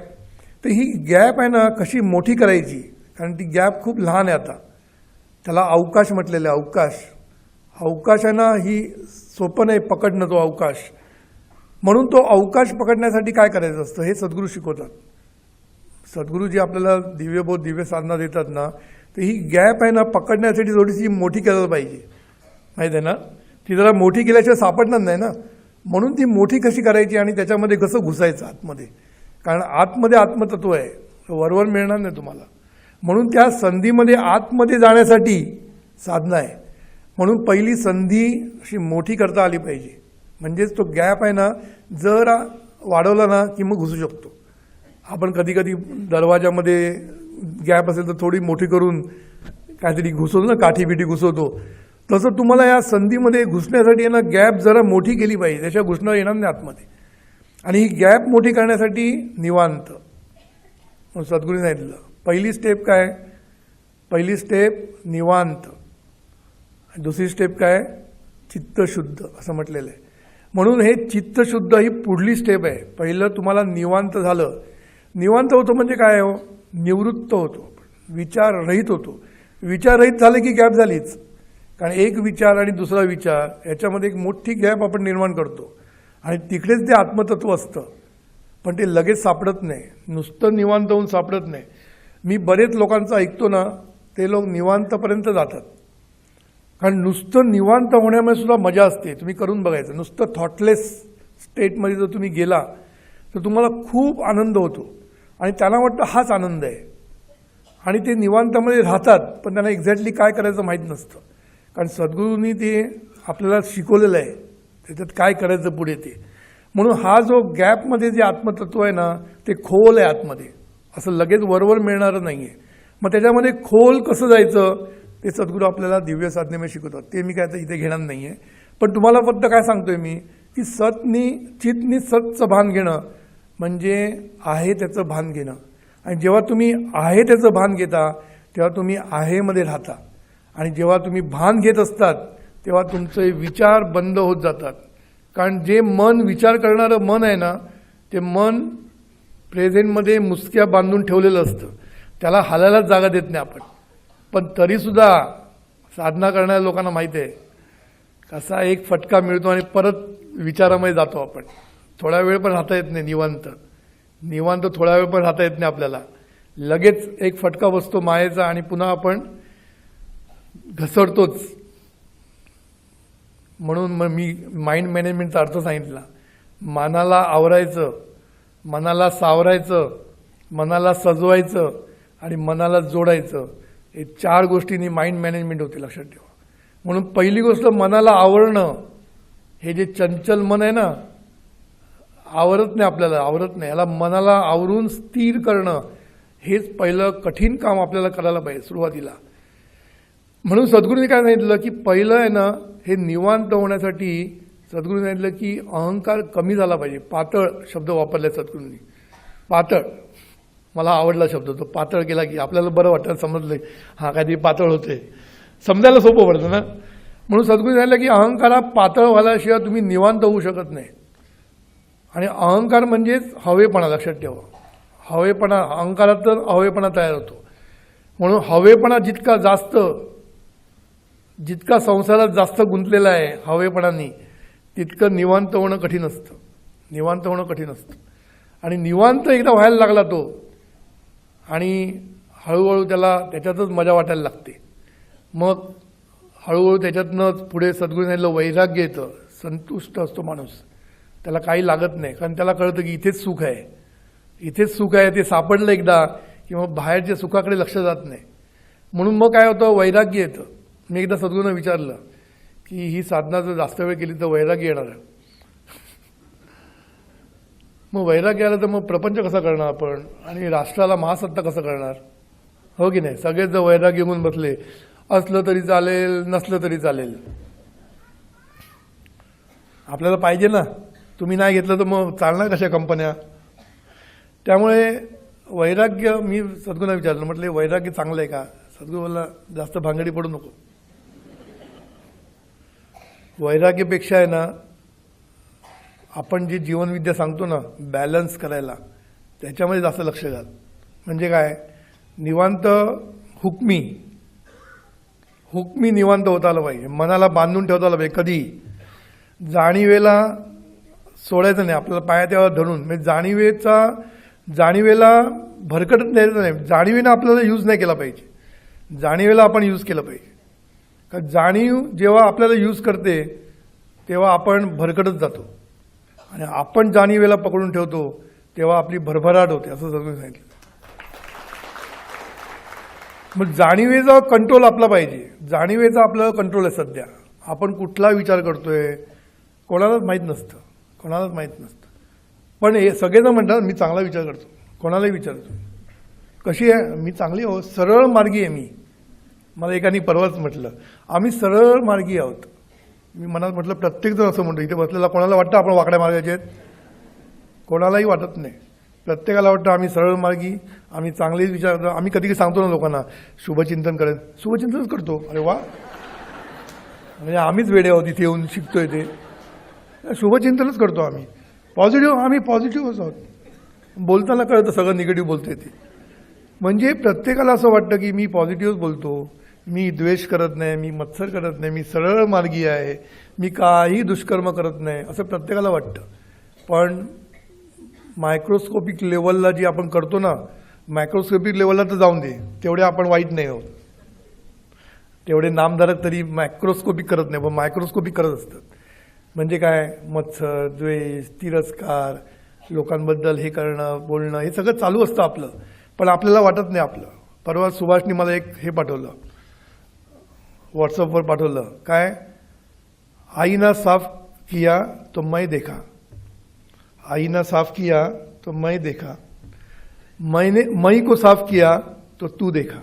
तर ही गॅप आहे ना कशी मोठी करायची, कारण ती गॅप खूप लहान आहे. आता त्याला अवकाश म्हटलेलं आहे. अवकाश आहे ना, ही सोपं नाही पकडणं तो अवकाश. म्हणून तो अवकाश पकडण्यासाठी काय करायचं असतं हे सद्गुरू शिकवतात. सद्गुरू जी आपल्याला दिव्यबोध दिव्य साधना देतात ना, तर ही गॅप आहे ना पकडण्यासाठी थोडीशी मोठी करायला पाहिजे, माहीत आहे ना. ती जरा मोठी केल्याशिवाय सापडणार नाही ना. म्हणून ती मोठी कशी करायची आणि त्याच्यामध्ये कसं घुसायचं आतमध्ये, कारण आतमध्ये आत्मतत्व आहे, वरवर मिळणार नाही तुम्हाला. म्हणून त्या संधीमध्ये आतमध्ये जाण्यासाठी साधना आहे. म्हणून पहिली संधी अशी मोठी करता आली पाहिजे. म्हणजेच तो गॅप आहे ना जर वाढवला ना की मग घुसू शकतो आपण. कधी कधी दरवाजामध्ये गॅप असेल तर थोडी मोठी करून काहीतरी घुसवतो ना, काठी बिठी घुसवतो. तसं तुम्हाला या संधीमध्ये घुसण्यासाठी आहे ना गॅप जरा मोठी केली पाहिजे, त्याच्या घुसणं येणार नाही आतमध्ये. आणि ही गॅप मोठी करण्यासाठी निवांत, सद्गुरूंनी सांगितलं पहिली स्टेप काय, पहिली स्टेप निवांत, दुसरी स्टेप काय चित्तशुद्ध असं म्हटलेलं आहे. म्हणून हे चित्तशुद्ध ही पुढली स्टेप आहे. पहिलं तुम्हाला निवांत झालं, निवांत होतो म्हणजे काय हो, निवृत्त होतो, विचाररहित होतो. विचाररहित झालं की गॅप झालीच, कारण एक विचार आणि दुसरा विचार याच्यामध्ये एक मोठी गॅप आपण निर्माण करतो. आणि तिकडेच ते आत्मतत्व असतं, पण ते लगेच सापडत नाही, नुसतं निवांत होऊन सापडत नाही. मी बरेच लोकांचं ऐकतो ना, ते लोक निवांतपर्यंत जातात, कारण नुसतं निवांत होण्यामध्ये सुद्धा मजा असते. तुम्ही करून बघायचं, नुसतं थॉटलेस स्टेटमध्ये जर तुम्ही गेला तर तुम्हाला खूप आनंद होतो आणि त्यांना वाटतं हाच आनंद आहे. आणि ते निवांतामध्ये राहतात, पण त्यांना एक्झॅक्टली काय करायचं माहीत नसतं, कारण सद्गुरूंनी ते आपल्याला शिकवलेलं आहे त्याच्यात काय करायचं पुढे ते. म्हणून हा जो गॅपमध्ये जे आत्मतत्व आहे ना ते खोल आहे आतमध्ये, असं लगेच वरवर मिळणारं नाही आहे. मग त्याच्यामध्ये खोल कसं जायचं ते सद्गुरू आपल्याला दिव्य साधनेमध्ये शिकवतात. ते मी काय इथे घेणार नाही आहे, पण तुम्हाला फक्त काय सांगतोय मी की सतनी चितनी सतचं भान घेणं म्हणजे आहे त्याचं भान घेणं. आणि जेव्हा तुम्ही आहे त्याचं भान घेता तेव्हा तुम्ही आहेमध्ये राहता. आणि जेव्हा तुम्ही भान घेत असतात तेव्हा तुमचे विचार बंद होत जातात, कारण जे मन विचार करणारं मन आहे ना ते मन प्रेझेंटमध्ये मुसक्या बांधून ठेवलेलं असतं. त्याला हालायलाच जागा देत नाही आपण. पण तरीसुद्धा साधना करणाऱ्या लोकांना माहिती आहे कसा एक फटका मिळतो आणि परत विचारामध्ये जातो आपण. थोडा वेळ पण राहता येत नाही निवांत थोडा वेळ पण राहता येत नाही आपल्याला. लगेच एक फटका बसतो मायेचा आणि पुन्हा आपण घसरतोच. म्हणून मग मी माइंड मॅनेजमेंटचा अर्थ सांगितला. मनाला आवरायचं, मनाला सावरायचं, मनाला सजवायचं आणि मनाला जोडायचं. हे 4 गोष्टींनी माइंड मॅनेजमेंट होते, लक्षात ठेवा. म्हणून पहिली गोष्ट मनाला आवरणं. हे जे चंचल मन आहे ना, आवरत नाही आपल्याला, आवरत नाही. याला मनाला आवरून स्थिर करणं हेच पहिलं कठीण काम आपल्याला करायला पाहिजे सुरुवातीला. म्हणून सद्गुरूंनी काय सांगितलं की पहिलं आहे ना, हे निवांत होण्यासाठी सद्गुरूंनी सांगितलं की अहंकार कमी झाला पाहिजे. पातळ शब्द वापरले सद्गुरूंनी. पातळ, मला आवडला शब्द तो. पातळ केला की आपल्याला बरं वाटतं, समजलं हा काहीतरी पातळ होते, समजायला सोपं पडतं ना. म्हणून सद्गुरूंनी सांगितलं की अहंकारा पातळ व्हायल्याशिवाय तुम्ही निवांत होऊ शकत नाही. आणि अहंकार म्हणजेच हवेपणा, लक्षात ठेवा. हवेपणा, अहंकारात तर हवेपणा तयार होतो. म्हणून हवेपणा जितका संसारात जास्त गुंतलेला आहे हवेपणाने, तितकं निवांत होणं कठीण असतं. निवांत होणं कठीण असतं. आणि निवांत एकदा व्हायला लागला तो, आणि हळूहळू त्याला त्याच्यातच मजा वाटायला लागते. मग हळूहळू त्याच्यातनं पुढे सद्गुरूंनी सांगितलं वैराग्य येतं. संतुष्ट असतो माणूस, त्याला काही लागत नाही. कारण त्याला कळतं की इथेच सुख आहे, इथेच सुख आहे. ते सापडलं एकदा की मग बाहेरच्या सुखाकडे लक्ष जात नाही. म्हणून मग काय होतं, वैराग्य येतं. मी एकदा सद्गुरूंना विचारलं की ही साधना जर जास्त वेळ केली तर वैराग्य येणार आहे. मग वैराग्य आलं तर मग प्रपंच कसा करणार आपण, आणि राष्ट्राला महासत्ता कसं करणार, हो की नाही. सगळेच जर वैराग्य घेऊन बसले, असलं तरी चालेल, नसलं तरी चालेल. आपल्याला पाहिजे ना. तुम्ही नाही घेतलं तर मग चालणार कशा कंपन्या. त्यामुळे वैराग्य, मी सद्गुरूंना विचारलं, म्हटलं वैराग्य चांगलं आहे का. सद्गुरू बोलला जास्त भांगडी पडू नको. वैराग्यापेक्षा आहे ना, आपण जी जीवनविद्या सांगतो ना बॅलन्स करायला, त्याच्यामध्ये जास्त लक्ष घाल. म्हणजे काय, निवांत हुकमी निवांत होता आलं पाहिजे. मनाला बांधून ठेवता आलं पाहिजे. कधी जाणीवेला सोडायचं नाही, आपल्याला पाया तेव्हा धरून. म्हणजे जाणीवेला भरकटत द्यायचं नाही. जाणीवेनं आपल्याला यूज नाही केला पाहिजे, जाणीवेला आपण यूज केलं पाहिजे. कारण जाणीव जेव्हा आपल्याला यूज करते तेव्हा आपण भरकटत जातो, आणि आपण जाणीवेला पकडून ठेवतो तेव्हा आपली भरभराट होते, असं सगळं सांगितलं. मग जाणीवेचा कंट्रोल आपला पाहिजे. जाणीवेचा आपल्याला कंट्रोल आहे. सध्या आपण कुठला विचार करतोय कोणालाच माहीत नसतं, कोणालाच माहीत नसतं. पण हे सगळेजण म्हणतात मी चांगला विचार करतो. कोणालाही विचारतो कशी आहे, मी चांगली आहोत, सरळ मार्गी आहे मी. मला एकाने परवाच म्हटलं आम्ही सरळ मार्गी आहोत. मी मनात म्हटलं प्रत्येकजण असं म्हणतो. इथे बसलेला कोणाला वाटतं आपण वाकड्या मार्गाचे आहेत, कोणालाही वाटत नाही. प्रत्येकाला वाटतं आम्ही सरळ मार्गी, आम्ही चांगलेच विचार करतो. आम्ही कधी सांगतो ना लोकांना शुभचिंतन करेन, शुभचिंतनच करतो. अरे वा, म्हणजे आम्हीच वेडे आहोत इथे येऊन शिकतोय ते. शुभचिंतनच करतो आम्ही. आम्ही पॉझिटिव्हच आहोत. बोलताना कळतं सगळं निगेटिव्ह बोलतोय ते. म्हणजे प्रत्येकाला असं वाटतं की मी पॉझिटिव्हच बोलतो, मी द्वेष करत नाही, मी मत्सर करत नाही, मी सरळ मार्गी आहे, मी काही दुष्कर्म करत नाही, असं प्रत्येकाला वाटतं. पण मायक्रोस्कोपिक लेवलला जी आपण करतो ना, मायक्रोस्कोपिक लेवलला तर जाऊन दे, तेवढे आपण वाईट नाही आहोत. तेवढे नामधारक तरी मायक्रोस्कोपिक करत नाही, पण मायक्रोस्कोपिक करत असतात. म्हणजे काय, मत्सर, द्वेष, तिरस्कार, लोकांबद्दल हे करणं, बोलणं, हे सगळं चालू असतं आपलं, पण आपल्याला वाटत नाही आपलं. परवा सुभाषनी मला एक हे पाठवलं, व्हॉट्सअपवर पाठवलं. काय, आईना साफ किया तो मैं देखा, आईना साफ किया तो मैं देखा, मई को साफ किया तो तू देखा.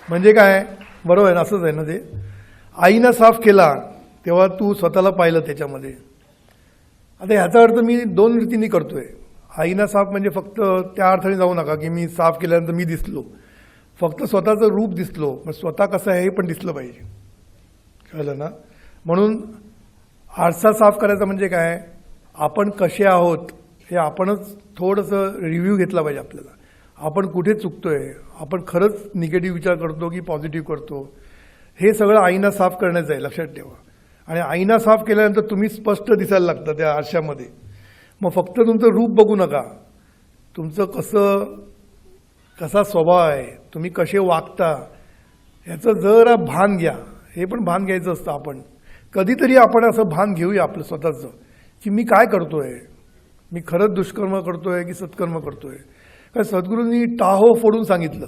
म्हणजे काय, बरोबर आहे ना, असंच आहे ना ते. आईनं साफ केला तेव्हा तू स्वतःला पाहिलं त्याच्यामध्ये. आता ह्याचा अर्थ मी 2 रीतीने करतोय. आईनं साफ म्हणजे फक्त त्या अर्थाने जाऊ नका की मी साफ केल्यानंतर मी दिसलो, फक्त स्वतःचं रूप दिसलो, मग स्वतः कसं आहे हे पण दिसलं पाहिजे. कळलं ना. म्हणून आरसा साफ करायचा म्हणजे काय, आपण कसे आहोत हे आपणच थोडंसं रिव्ह्यू घेतला पाहिजे आपल्याला. आपण कुठे चुकतोय, आपण खरंच निगेटिव्ह विचार करतो की पॉझिटिव्ह करतो, हे सगळं आईना साफ करण्याचं आहे, लक्षात ठेवा. आणि आईना साफ केल्यानंतर तुम्ही स्पष्ट दिसायला लागता त्या आरशामध्ये. मग फक्त तुमचं रूप बघू नका, तुमचं कसा स्वभाव आहे, तुम्ही कसे वागता याचं जरा भान घ्या. हे पण भान घ्यायचं असतं. आपण कधीतरी आपण असं भान घेऊया आपलं स्वतःचं, की मी काय करतोय, मी खरंच दुष्कर्म करतोय की सत्कर्म करतोय. कारण सद्गुरूंनी टाहो फोडून सांगितलं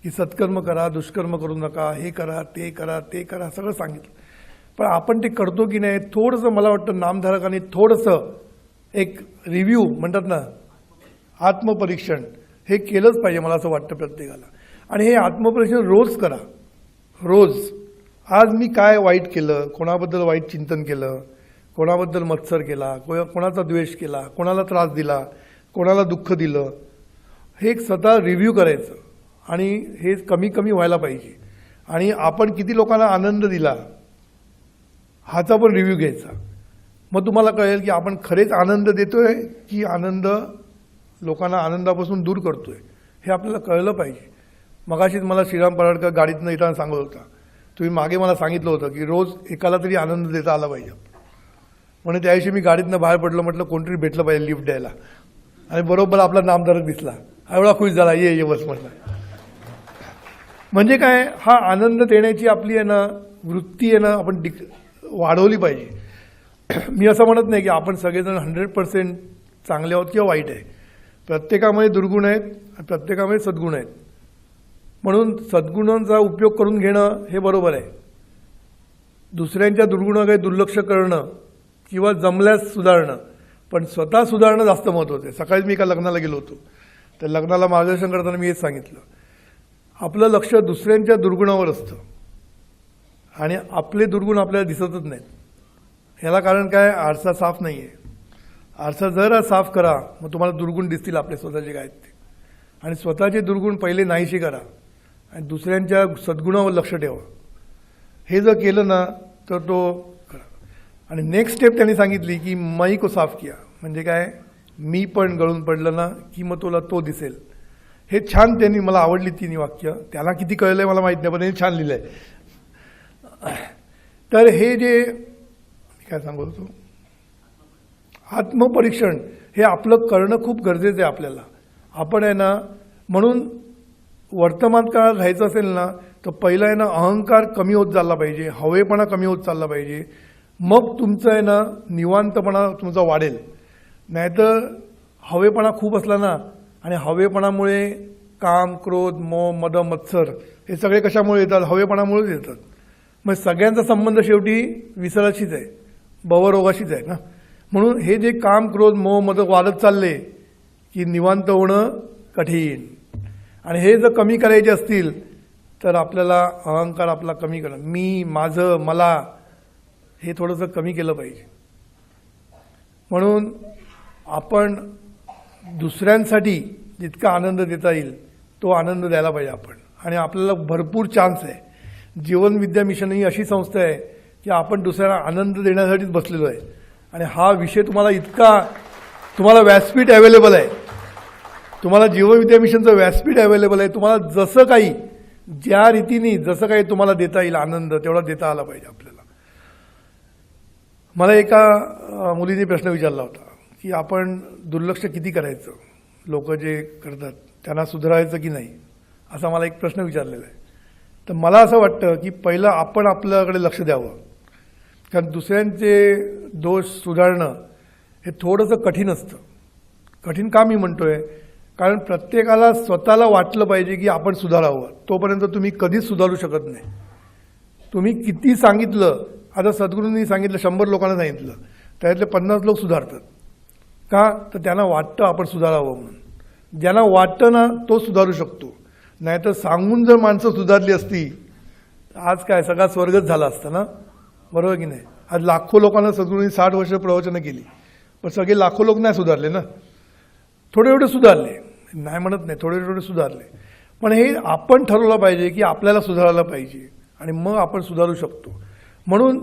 की सत्कर्म करा, दुष्कर्म करू नका, हे करा, ते करा, ते करा, सगळं सांगितलं. पण आपण ते करतो की नाही, थोडंसं मला वाटतं नामधारकांनी थोडंसं एक रिव्ह्यू म्हणतात ना, आत्मपरीक्षण हे केलंच पाहिजे मला असं वाटतं प्रत्येकाला. आणि हे आत्मपरीक्षण रोज करा, रोज. आज मी काय वाईट केलं, कोणाबद्दल वाईट चिंतन केलं, कोणाबद्दल मत्सर केला, कोणाचा द्वेष केला, कोणाला त्रास दिला, कोणाला दुःख दिलं, हे एक स्वतः रिव्ह्यू करायचं. आणि हे कमी कमी व्हायला पाहिजे. आणि आपण किती लोकांना आनंद दिला ह्याचा पण रिव्ह्यू घ्यायचा. मग तुम्हाला कळेल की आपण खरेच आनंद देतोय की आनंद लोकांना आनंदापासून दूर करतोय, हे आपल्याला कळलं पाहिजे. मगाशीच मला श्रीराम पराडकर गाडीतनं येताना सांगत होता, तुम्ही मागे मला सांगितलं होतं की रोज एकाला तरी आनंद देता आला पाहिजे. म्हणून त्या दिवशी मी गाडीतनं बाहेर पडलो, म्हटलं कोणतरी भेटलं पाहिजे लिफ्ट द्यायला. आणि बरोबर आपला नामधारक दिसला, एवढा खुश झाला, ये बस म्हटलं. म्हणजे काय, हा आनंद देण्याची आपली आहे ना वृत्ती आहे ना, आपण वाढवली पाहिजे. मी असं म्हणत नाही की आपण सगळेजण 100% चांगले आहोत किंवा वाईट आहे. प्रत्येकामध्ये दुर्गुण आहेत आणि प्रत्येकामध्ये सद्गुण आहेत. म्हणून सद्गुणांचा उपयोग करून घेणं हे बरोबर आहे. दुसऱ्यांच्या दुर्गुणाकडे दुर्लक्ष करणं किंवा जमल्यास सुधारणं, पण स्वतः सुधारणं जास्त महत्त्वाचं आहे. सकाळीच मी एका लग्नाला गेलो होतो, तर लग्नाला मार्गदर्शन करताना मी हेच सांगितलं, आपलं लक्ष दुसऱ्यांच्या दुर्गुणावर असतं आणि आपले दुर्गुण आपल्याला दिसतच नाहीत. ह्याला कारण काय, आरसा साफ नाही आहे. आरसा जरा साफ करा, मग तुम्हाला दुर्गुण दिसतील आपले स्वतःचे काय ते. आणि स्वतःचे दुर्गुण पहिले नाहीशी करा आणि दुसऱ्यांच्या सद्गुणावर लक्ष ठेवा. हे जर केलं ना तर तो करा. आणि नेक्स्ट स्टेप त्यांनी सांगितली की मई को साफ किया, म्हणजे काय, मी पण गळून पडलं ना की मग तुला तो दिसेल. हे छान त्यांनी, मला आवडली तिन्ही वाक्य. त्याला किती कळलंय मला माहीत नाही, पण हे छान लिहिलंय. तर हे जे मी काय सांगत होतो, आत्मपरीक्षण हे आपलं करणं खूप गरजेचं आहे आपल्याला. आपण आहे ना, म्हणून वर्तमान काळात राहायचं असेल ना तर पहिला आहे ना अहंकार कमी होत चालला पाहिजे, हवेपणा कमी होत चालला पाहिजे. मग तुमचं आहे ना निवांतपणा तुमचा वाढेल. नाहीतर हवेपणा खूप असला ना, आणि हवेपणामुळे काम, क्रोध, मोह, मद, मत्सर हे सगळे कशामुळे येतात, हवेपणामुळेच येतात. मग सगळ्यांचा संबंध शेवटी विसराशीच आहे, भवरोगाशीच आहे ना. म्हणून हे जे काम, क्रोध, मोह, मद वाढत चालले की निवांत होणं कठीण. आणि हे जर कमी करायचे असतील तर आपल्याला अहंकार आपला कमी करणं, मी, माझं, मला, हे थोडंसं कमी केलं पाहिजे. म्हणून आपण दुसऱ्यांसाठी जितका आनंद देता येईल तो आनंद द्यायला पाहिजे आपण. आणि आपल्याला भरपूर चान्स आहे. जीवन विद्या मिशन ही अशी संस्था आहे की आपण दुसऱ्यांना आनंद देण्यासाठीच बसलेलो आहे. आणि हा विषय तुम्हाला व्यासपीठ अवेलेबल आहे. तुम्हाला जीवन विद्या मिशनचं व्यासपीठ अवेलेबल आहे. तुम्हाला जसं काही, ज्या रीतीने जसं काही तुम्हाला देता येईल आनंद, तेवढा देता आला पाहिजे आपल्याला. मला एका मुलीने प्रश्न विचारला होता की आपण दुर्लक्ष किती करायचं, लोक जे करतात त्यांना सुधारायचं की नाही, असा मला एक प्रश्न विचारलेला आहे. तर मला असं वाटतं की पहिलं आपण आपल्याकडे लक्ष द्यावं. कारण दुसऱ्यांचे दोष सुधारणं हे थोडंसं कठीण असतं. कठीण का मी म्हणतोय, कारण प्रत्येकाला स्वतःला वाटलं पाहिजे की आपण सुधारावं. तोपर्यंत तुम्ही कधीच सुधारू शकत नाही. तुम्ही किती सांगितलं, आता सद्गुरूंनी सांगितलं 100 लोकांना सांगितलं, त्यातले 50 लोक सुधारतात. का, तर त्यांना वाटतं आपण सुधारावं म्हणून. ज्यांना वाटतं ना तो सुधारू शकतो. नाहीतर सांगून जर माणसं सुधारली असती, आज काय सगळा स्वर्गच झाला असता ना, बरोबर की नाही. आज लाखो लोकांना सद्गुरूंनी 60 वर्ष प्रवचनं केली, पण सगळे लाखो लोक नाही सुधारले ना. थोडे थोडे सुधारले, नाही म्हणत नाही, थोडे थोडे सुधारले. पण हे आपण ठरवलं पाहिजे की आपल्याला सुधारायला पाहिजे आणि मग आपण सुधारू शकतो. म्हणून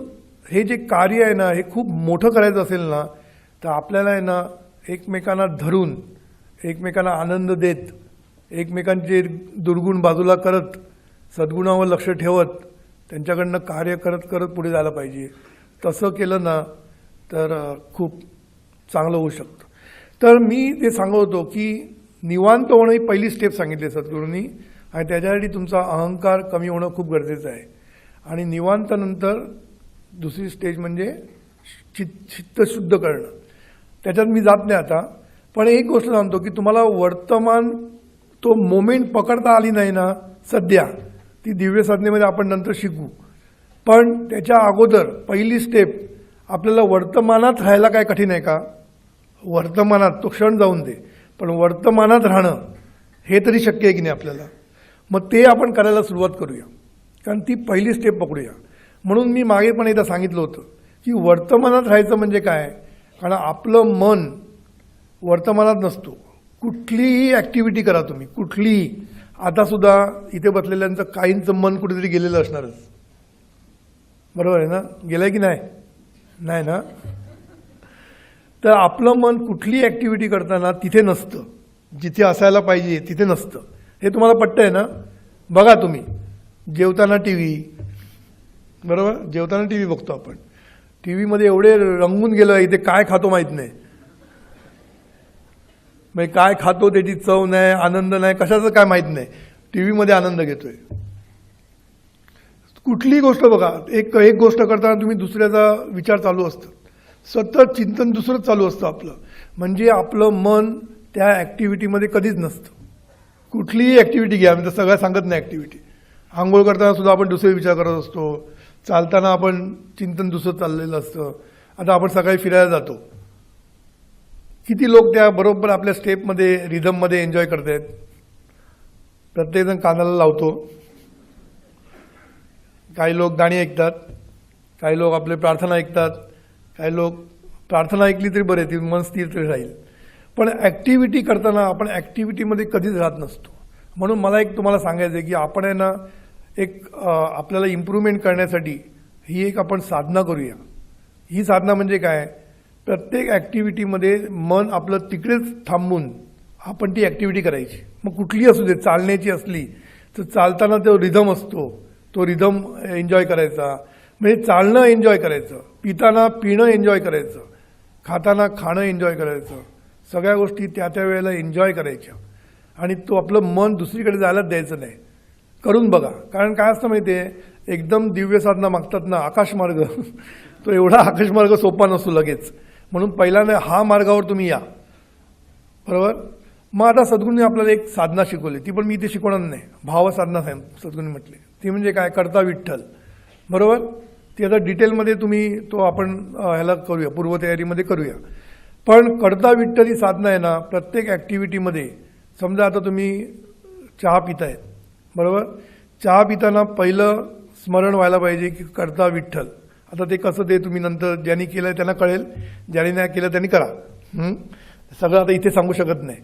हे जे कार्य आहे ना हे खूप मोठं करायचं असेल ना तर आपल्याला आहे ना एकमेकांना धरून, एकमेकांना आनंद देत एकमेकांचे दुर्गुण बाजूला करत सद्गुणावर लक्ष ठेवत त्यांच्याकडनं कार्य करत करत पुढे जायला पाहिजे. तसं केलं ना तर खूप चांगलं होऊ शकतं. तर मी ते सांगत होतो की निवांत होणं ही पहिली स्टेप सांगितली सद्गुरूंनी, आणि त्याच्यासाठी तुमचा अहंकार कमी होणं खूप गरजेचं आहे. आणि निवांतानंतर दुसरी स्टेज म्हणजे चित्त शुद्ध करणं. त्याच्यात मी जात नाही आता, पण एक गोष्ट सांगतो की तुम्हाला वर्तमान तो मोमेंट पकडता आली नाही ना सध्या, ती दिव्य साधनेमध्ये आपण नंतर शिकू, पण त्याच्या अगोदर पहिली स्टेप आपल्याला वर्तमानात राहायला काय कठीण आहे का? वर्तमानात तो क्षण जाऊन दे, पण वर्तमानात राहणं हे तरी शक्य आहे की नाही आपल्याला? मग ते आपण करायला सुरुवात करूया, कारण ती पहिली स्टेप पकडूया. म्हणून मी मागे पण एकदा सांगितलं होतं की वर्तमानात राहायचं म्हणजे काय, कारण आपलं मन वर्तमानात नसतो. कुठलीही ॲक्टिव्हिटी करा तुम्ही, कुठलीही. आतासुद्धा इथे बसलेल्यांचं काहींचं मन कुठेतरी गेलेलं असणारच, बरोबर आहे ना? गेलं आहे की नाही? नाही ना? तर आपलं मन कुठली ॲक्टिव्हिटी करताना तिथे नसतं, जिथे असायला पाहिजे तिथे नसतं. हे तुम्हाला पटतंय ना? बघा तुम्ही जेवताना टी व्ही, बरोबर, जेवताना टी व्ही बघतो आपण. टी व्हीमध्ये एवढे रंगून गेलं, इथे काय खातो माहीत नाही, म्हणजे काय खातो त्याची चव नाही, आनंद नाही, कशाचं काय माहीत नाही, टी व्हीमध्ये आनंद घेतोय. कुठलीही गोष्ट बघा, एक गोष्ट करताना तुम्ही दुसऱ्याचा विचार चालू असतं, सतत चिंतन दुसरंच चालू असतं आपलं. म्हणजे आपलं मन त्या ॲक्टिव्हिटीमध्ये कधीच नसतं. कुठलीही ॲक्टिव्हिटी घ्या, मी तर सगळ्या सांगत नाही ॲक्टिव्हिटी. आंघोळ करताना सुद्धा आपण दुसरे विचार करत असतो, चालताना आपण चिंतन दुसरं चाललेलं असतं. आता आपण सकाळी फिरायला जातो, किती लोक त्या बरोबर आपल्या स्टेपमध्ये रिदममध्ये एन्जॉय करतात. प्रत्येकजण कानाला लावतो, काही लोक गाणी ऐकतात, काही लोक आपले प्रार्थना ऐकतात, काही लोक प्रार्थना ऐकली तरी बरे, ती मन स्थिर तरी राहील. पण ॲक्टिव्हिटी करताना आपण ॲक्टिव्हिटीमध्ये कधीच राहत नसतो. म्हणून मला एक तुम्हाला सांगायचं आहे की आपण आहे ना एक आपल्याला इम्प्रूव्हमेंट करण्यासाठी ही एक आपण साधना करूया. ही साधना म्हणजे काय, प्रत्येक ॲक्टिव्हिटीमध्ये मन आपलं तिकडेच थांबून आपण ती ॲक्टिव्हिटी करायची. मग कुठली असू दे, चालण्याची असली तर चालताना तो रिदम असतो, तो रिदम एन्जॉय करायचा, म्हणजे चालणं एन्जॉय करायचं, पिताना पिणं एन्जॉय करायचं, खाताना खाणं एन्जॉय करायचं, सगळ्या गोष्टी त्या त्या वेळेला एन्जॉय करायच्या. आणि तो आपलं मन दुसरीकडे जायलाच द्यायचं नाही. करून बघा, कारण काय असतं माहिती आहे, एकदम दिव्य साधना मागतात ना आकाशमार्ग, तो एवढा आकाशमार्ग सोपा नसतो लगेच. म्हणून पहिल्यांदा हा मार्गावर तुम्ही या, बरोबर. मग आता सद्गुरूंनी आपल्याला एक साधना शिकवली, ती पण मी इथे शिकवणार नाही, भावसाधना सद्गुरूंनी म्हटली. ती म्हणजे काय, करता विठ्ठल, बरोबर. ती आता डिटेलमध्ये तुम्ही तो आपण ह्याला करूया, पूर्वतयारीमध्ये करूया. पण करता विठ्ठल ही साधना आहे ना, प्रत्येक ॲक्टिव्हिटीमध्ये. समजा आता तुम्ही चहा पिताय, बरोबर. चहा पिताना पहिलं स्मरण व्हायला पाहिजे की करता विठ्ठल. आता ते कसं ते तुम्ही नंतर ज्यांनी केलं त्यांना कळेल, ज्यांनी नाही केलं त्यांनी करा. सगळं आता इथे सांगू शकत नाही.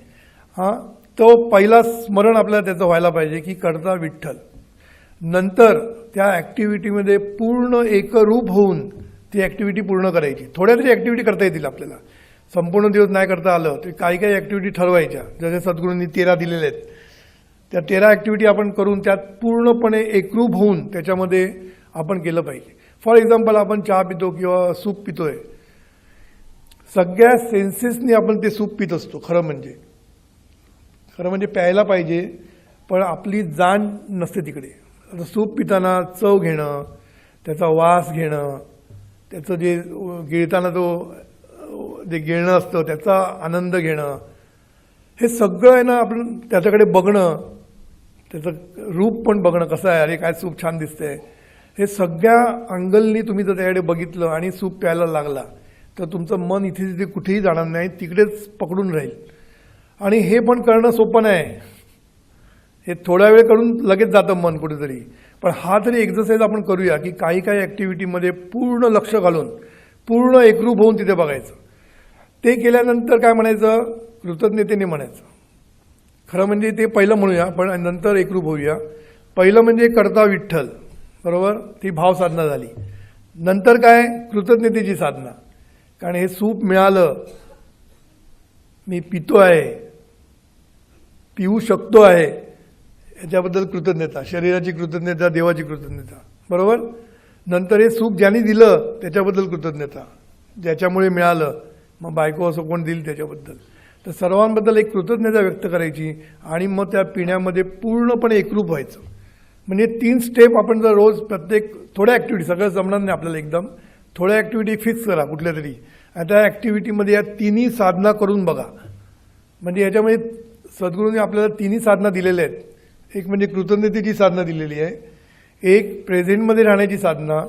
हां, तो पहिला स्मरण आपल्याला त्याचं व्हायला पाहिजे की करता विठ्ठल. नंतर त्या ॲक्टिव्हिटीमध्ये पूर्ण एकरूप होऊन ती ॲक्टिव्हिटी पूर्ण करायची. थोड्या तरी ॲक्टिव्हिटी करता येतील आपल्याला, संपूर्ण दिवस नाही करता आलं तरी काही काही ॲक्टिव्हिटी ठरवायच्या, जसे सद्गुरूंनी 13 दिलेले आहेत. त्या 13 ॲक्टिव्हिटी आपण करून त्यात पूर्णपणे एकरूप होऊन त्याच्यामध्ये आपण केलं पाहिजे. फॉर एक्झाम्पल, आपण चहा पितो किंवा सूप पितोय, सगळ्या सेन्सेसनी आपण ते सूप पित असतो. खरं म्हणजे प्यायला पाहिजे, पण आपली जाण नसते तिकडे. आता सूप पिताना चव घेणं, त्याचा वास घेणं, त्याचं जे गिळताना तो जे गिळणं असतं त्याचा आनंद घेणं, हे सगळं आहे ना आपण त्याच्याकडे बघणं, त्याचं रूप पण बघणं कसं आहे, अरे काय सूप छान दिसतंय, हे सगळ्या अँगलनी तुम्ही जर त्याकडे बघितलं आणि सूप प्यायला लागला तर तुमचं मन इथे तिथे कुठेही जाणार नाही, तिकडेच पकडून राहील. आणि हे पण करणं सोपं नाही, हे थोड्या वेळ करून लगेच जातं मन कुठेतरी. पण हा तरी एक्झरसाईज आपण करूया की काही काही ॲक्टिव्हिटीमध्ये पूर्ण लक्ष घालून पूर्ण एकरूप होऊन तिथे बघायचं. ते केल्यानंतर काय म्हणायचं, कृतज्ञतेने म्हणायचं. खरं म्हणजे ते पहिलं म्हणूया, पण नंतर एकरूप होऊया. पहिलं म्हणजे करता विठ्ठल, बरोबर, ती भाव साधना झाली. नंतर काय, कृतज्ञतेची साधना, कारण हे सूप मिळालं, मी पितो आहे, पिऊ शकतो आहे याच्याबद्दल कृतज्ञता, शरीराची कृतज्ञता, देवाची कृतज्ञता, बरोबर. नंतर हे सुख ज्यांनी दिलं त्याच्याबद्दल कृतज्ञता, ज्याच्यामुळे मिळालं, मग बायको असं कोण दिली त्याच्याबद्दल. तर सर्वांबद्दल एक कृतज्ञता व्यक्त करायची आणि मग त्या पिण्यामध्ये पूर्णपणे एकरूप व्हायचं. म्हणजे 3 स्टेप आपण जर रोज प्रत्येक थोड्या ॲक्टिव्हिटी, सगळं जमणार नाही आपल्याला एकदम, थोड्या ॲक्टिव्हिटी फिक्स करा कुठल्या तरी. आणि त्या ॲक्टिव्हिटीमध्ये या 3ही साधना करून बघा. म्हणजे याच्यामध्ये सद्गुरूंनी आपल्याला 3ही साधना दिलेल्या आहेत. एक म्हणजे कृतज्ञतेची साधना दिलेली आहे, एक प्रेझेंटमध्ये राहण्याची साधना,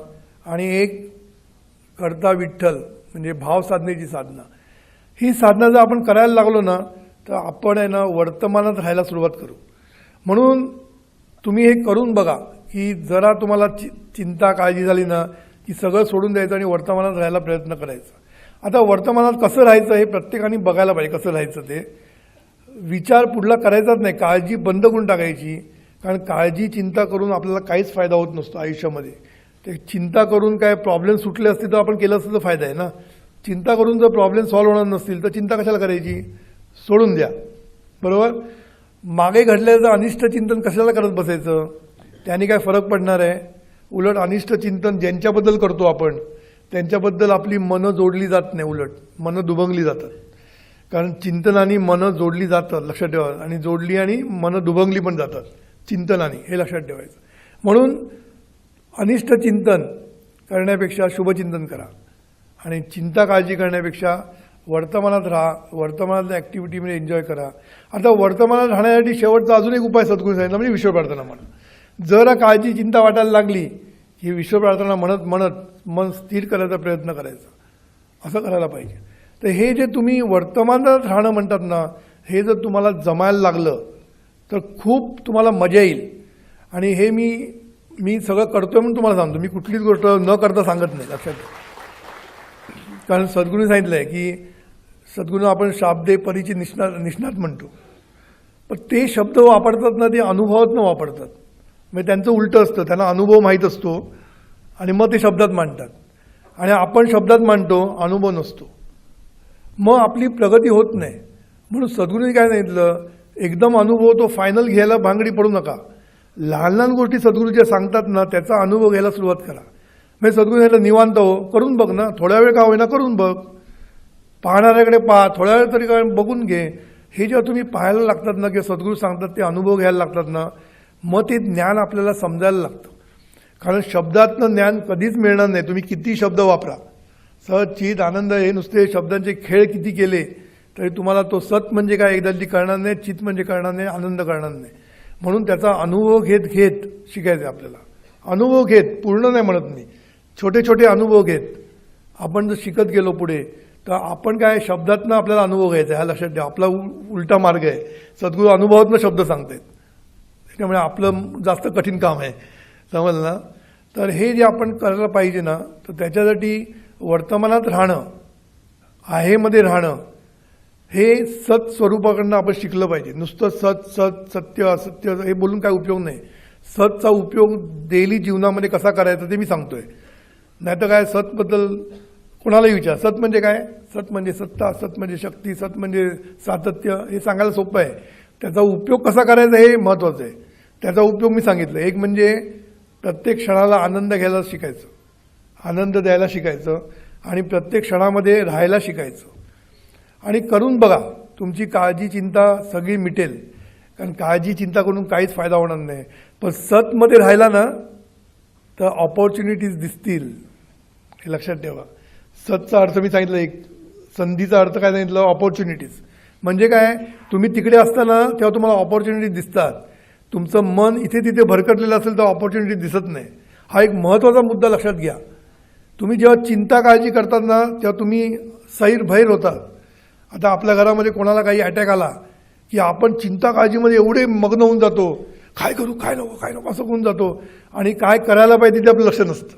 आणि एक कर्ता विठ्ठल म्हणजे भाव साधनेची साधना. ही साधना जर आपण करायला लागलो ना तर आपण आहे ना वर्तमानात राहायला सुरुवात करू. म्हणून तुम्ही हे करून बघा की जरा तुम्हाला चिंता काळजी झाली ना की सगळं सोडून द्यायचं आणि वर्तमानात राहायला प्रयत्न करायचा. आता वर्तमानात कसं राहायचं हे प्रत्येकाने बघायला पाहिजे. कसं राहायचं ते विचार पुढला करायचाच नाही, काळजी बंद करून टाकायची. कारण काळजी चिंता करून आपल्याला काहीच फायदा होत नसतो आयुष्यामध्ये. ते चिंता करून काय प्रॉब्लेम सुटले असतील तर आपण केलं असतं तर फायदा आहे ना. चिंता करून जर प्रॉब्लेम सॉल्व्ह होणार नसतील तर चिंता कशाला करायची, सोडून द्या, बरोबर. मागे घडल्याचं अनिष्ट चिंतन कशाला करत बसायचं, त्याने काय फरक पडणार आहे. उलट अनिष्ट चिंतन ज्यांच्याबद्दल करतो आपण त्यांच्याबद्दल आपली मनं जोडली जात नाही, उलट मनं दुभंगली जातात. कारण चिंतनाने मनं जोडली जातात, लक्षात ठेवा. आणि जोडली आणि मनं दुभंगली पण जातात चिंतनाने, हे लक्षात ठेवायचं. म्हणून अनिष्ट चिंतन करण्यापेक्षा शुभचिंतन करा आणि चिंता काळजी करण्यापेक्षा वर्तमानात राहा, वर्तमानातल्या ॲक्टिव्हिटीमध्ये एन्जॉय करा. आता वर्तमानात राहण्यासाठी शेवटचा अजून एक उपाय सद्गुरू सांगितला म्हणजे विश्वप्रार्थना म्हणा. जर काळजी चिंता वाटायला लागली की विश्वप्रार्थना म्हणत म्हणत मन स्थिर करायचा प्रयत्न करायचा, असं करायला पाहिजे. तर हे जे तुम्ही वर्तमानात राहणं म्हणतात ना, हे जर तुम्हाला जमायला लागलं तर खूप तुम्हाला मजा येईल. आणि हे मी सगळं करतोय म्हणून तुम्हाला सांगतो, मी कुठलीच गोष्ट न करता सांगत नाही, लक्षात ठेवा. कारण सद्गुरूंनी सांगितलं आहे की सद्गुरू आपण शाब्दे परीची निष्णात म्हणतो, पण ते शब्द वापरतात ना ते अनुभवातनं वापरतात. म्हणजे त्यांचं उलटं असतं, त्यांना अनुभव माहीत असतो आणि मग ते शब्दात मांडतात. आणि आपण शब्दात मांडतो, अनुभव नसतो, मग आपली प्रगती होत नाही. म्हणून सद्गुरूंनी काय सांगितलं, एकदम अनुभव तो फायनल घ्यायला भांगडी पडू नका. लहान लहान गोष्टी सद्गुरू ज्या सांगतात ना त्याचा अनुभव घ्यायला सुरुवात करा. म्हणजे सद्गुरू सांगितलं निवांत हो, करून बघ ना, थोड्या वेळ का होईना करून बघ, पाहणाऱ्याकडे पहा, थोड्या वेळ तरी बघून घे. हे जेव्हा तुम्ही पाहायला लागतात ना किंवा सद्गुरू सांगतात ते अनुभव घ्यायला लागतात ना, मग ते ज्ञान आपल्याला समजायला लागतं. कारण शब्दातनं ज्ञान कधीच मिळणार नाही, तुम्ही किती शब्द वापरा. सत चित आनंद हे नुसते शब्दांचे खेळ किती केले तरी तुम्हाला तो सत म्हणजे काय एकदा ती कळणार नाही, चित म्हणजे कळणार नाही, आनंद कळणार नाही. म्हणून त्याचा अनुभव घेत घेत शिकायचं आपल्याला. अनुभव घेत, पूर्ण नाही म्हणत मी, छोटे छोटे अनुभव घेत आपण जर शिकत गेलो पुढे तर आपण काय शब्दातनं आपल्याला अनुभव घ्यायचा आहे, हा लक्षात द्या. आपला उलटा मार्ग आहे. सद्गुरू अनुभवातनं शब्द सांगतायत, त्यामुळे आपलं जास्त कठीण काम आहे, समजलं ना. तर हे जे आपण करायला पाहिजे ना, तर त्याच्यासाठी वर्तमानात राहणं, आहेमध्ये राहणं, हे सत स्वरूपाकडनं आपण शिकलं पाहिजे. नुसतं सत सत सत्य असत्य हे बोलून काय उपयोग नाही. सतचा उपयोग डेली जीवनामध्ये कसा करायचा ते मी सांगतोय. नाही तर काय सतबद्दल कोणालाही विचार, सत म्हणजे काय, सत म्हणजे सत्ता, सत म्हणजे शक्ती, सत म्हणजे सातत्य, हे सांगायला सोपं आहे. त्याचा उपयोग कसा करायचा हे महत्त्वाचं आहे. त्याचा उपयोग मी सांगितलं. एक म्हणजे प्रत्येक क्षणाला आनंद घ्यायला शिकायचं, आनंद द्यायला शिकायचं आणि प्रत्येक क्षणामध्ये राहायला शिकायचं. आणि करून बघा, तुमची काळजी चिंता सगळी मिटेल. कारण काळजी चिंता करून काहीच फायदा होणार नाही. पण सतमध्ये राहिला ना तर ऑपॉर्च्युनिटीज दिसतील, हे लक्षात ठेवा. सतचा अर्थ मी सांगितलं, एक संधीचा अर्थ काय सांगितलं, ऑपॉर्च्युनिटीज. म्हणजे काय, तुम्ही तिकडे असताना तेव्हा तुम्हाला ऑपॉर्च्युनिटीज दिसतात. तुमचं मन इथे तिथे भरकटलेलं असेल तर ऑपॉर्च्युनिटी दिसत नाही. हा एक महत्त्वाचा मुद्दा लक्षात घ्या. तुम्ही जेव्हा चिंता काळजी करतात ना तेव्हा तुम्ही सैरभैर होतात. आता आपल्या घरामध्ये कोणाला काही अटॅक आला की आपण चिंता काळजीमध्ये एवढे मग्न होऊन जातो, काय करू काय नको असं होऊन जातो आणि काय करायला पाहिजे ते आपलं लक्ष नसतं,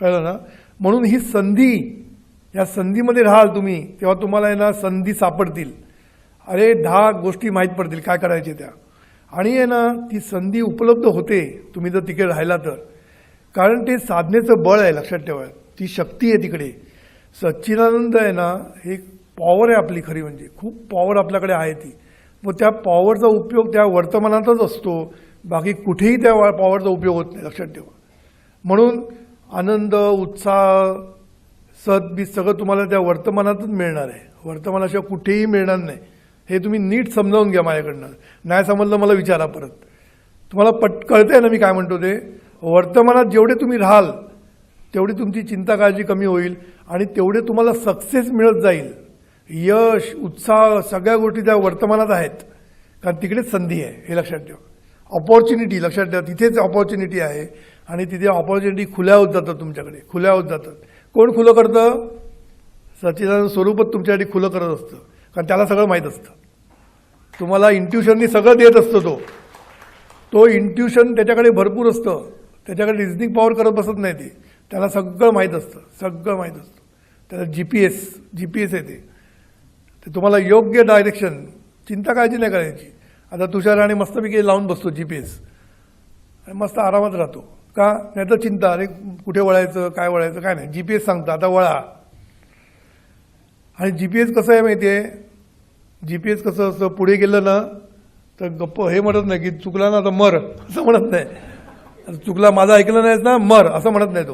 कळलं ना. म्हणून ही संधी, या संधीमध्ये राहाल तुम्ही तेव्हा तुम्हाला आहे ना संधी सापडतील. अरे 10 गोष्टी माहीत पडतील काय करायचे त्या. आणि आहे ना ती संधी उपलब्ध होते तुम्ही जर तिकडे राहिला तर. कारण ते साधनेचं बळ आहे, लक्षात ठेवा. ती शक्ती आहे तिकडे. सच्चिदानंद आहे ना, एक पॉवर आहे आपली खरी, म्हणजे खूप पॉवर आपल्याकडे आहे ती. मग त्या पॉवरचा उपयोग त्या वर्तमानातच असतो, बाकी कुठेही त्या पॉवरचा उपयोग होत नाही, लक्षात ठेवा. म्हणून आनंद, उत्साह, सद्बीत सगळं तुम्हाला त्या वर्तमानातच मिळणार आहे, वर्तमानाशिवाय कुठेही मिळणार नाही. हे तुम्ही नीट समजावून घ्या माझ्याकडनं. नाही समजलं मला विचारा परत. तुम्हाला कळतंय ना मी काय म्हणतो ते. वर्तमानात जेवढे तुम्ही राहाल तेवढी तुमची चिंता काळजी कमी होईल आणि तेवढे तुम्हाला सक्सेस मिळत जाईल. यश, उत्साह सगळ्या गोष्टी त्या वर्तमानात आहेत, कारण तिकडेच संधी आहे, हे लक्षात ठेवा. ऑपॉर्च्युनिटी लक्षात ठेवा, तिथेच ऑपॉर्च्युनिटी आहे आणि तिथे ऑपॉर्च्युनिटी खुल्या होत जातात, तुमच्याकडे खुल्या होत जातात. कोण खुलं करतं? सच्चिदानंद स्वरूपच तुमच्यासाठी खुलं करत असतं, कारण त्याला सगळं माहीत असतं. तुम्हाला इंट्युशननी सगळं देत असतो. तो इंट्युशन त्याच्याकडे भरपूर असतं, त्याच्याकडे रिझनिंग पॉवर करत बसत नाही. ते त्याला सगळं माहीत असतं, सगळं माहीत असतं. त्याला जीपीएस आहे ते तुम्हाला योग्य डायरेक्शन, चिंता काळजी नाही करायची. आता तुषार राणे मस्तपैकी लावून बसतो जीपीएस आणि मस्त आरामात राहतो. का? नाही तर चिंता, अरे कुठे वळायचं, काय वळायचं, काय नाही. जीपीएस सांगतं आता वळा. आणि जीपीएस कसं आहे माहिती आहे? जीपीएस कसं असतं, पुढे गेलं ना तर गप्प हे म्हणत नाही की चुकला ना तर मर, असं म्हणत नाही. चुकला, माझं ऐकलं नाहीस ना, मर, असं म्हणत नाही.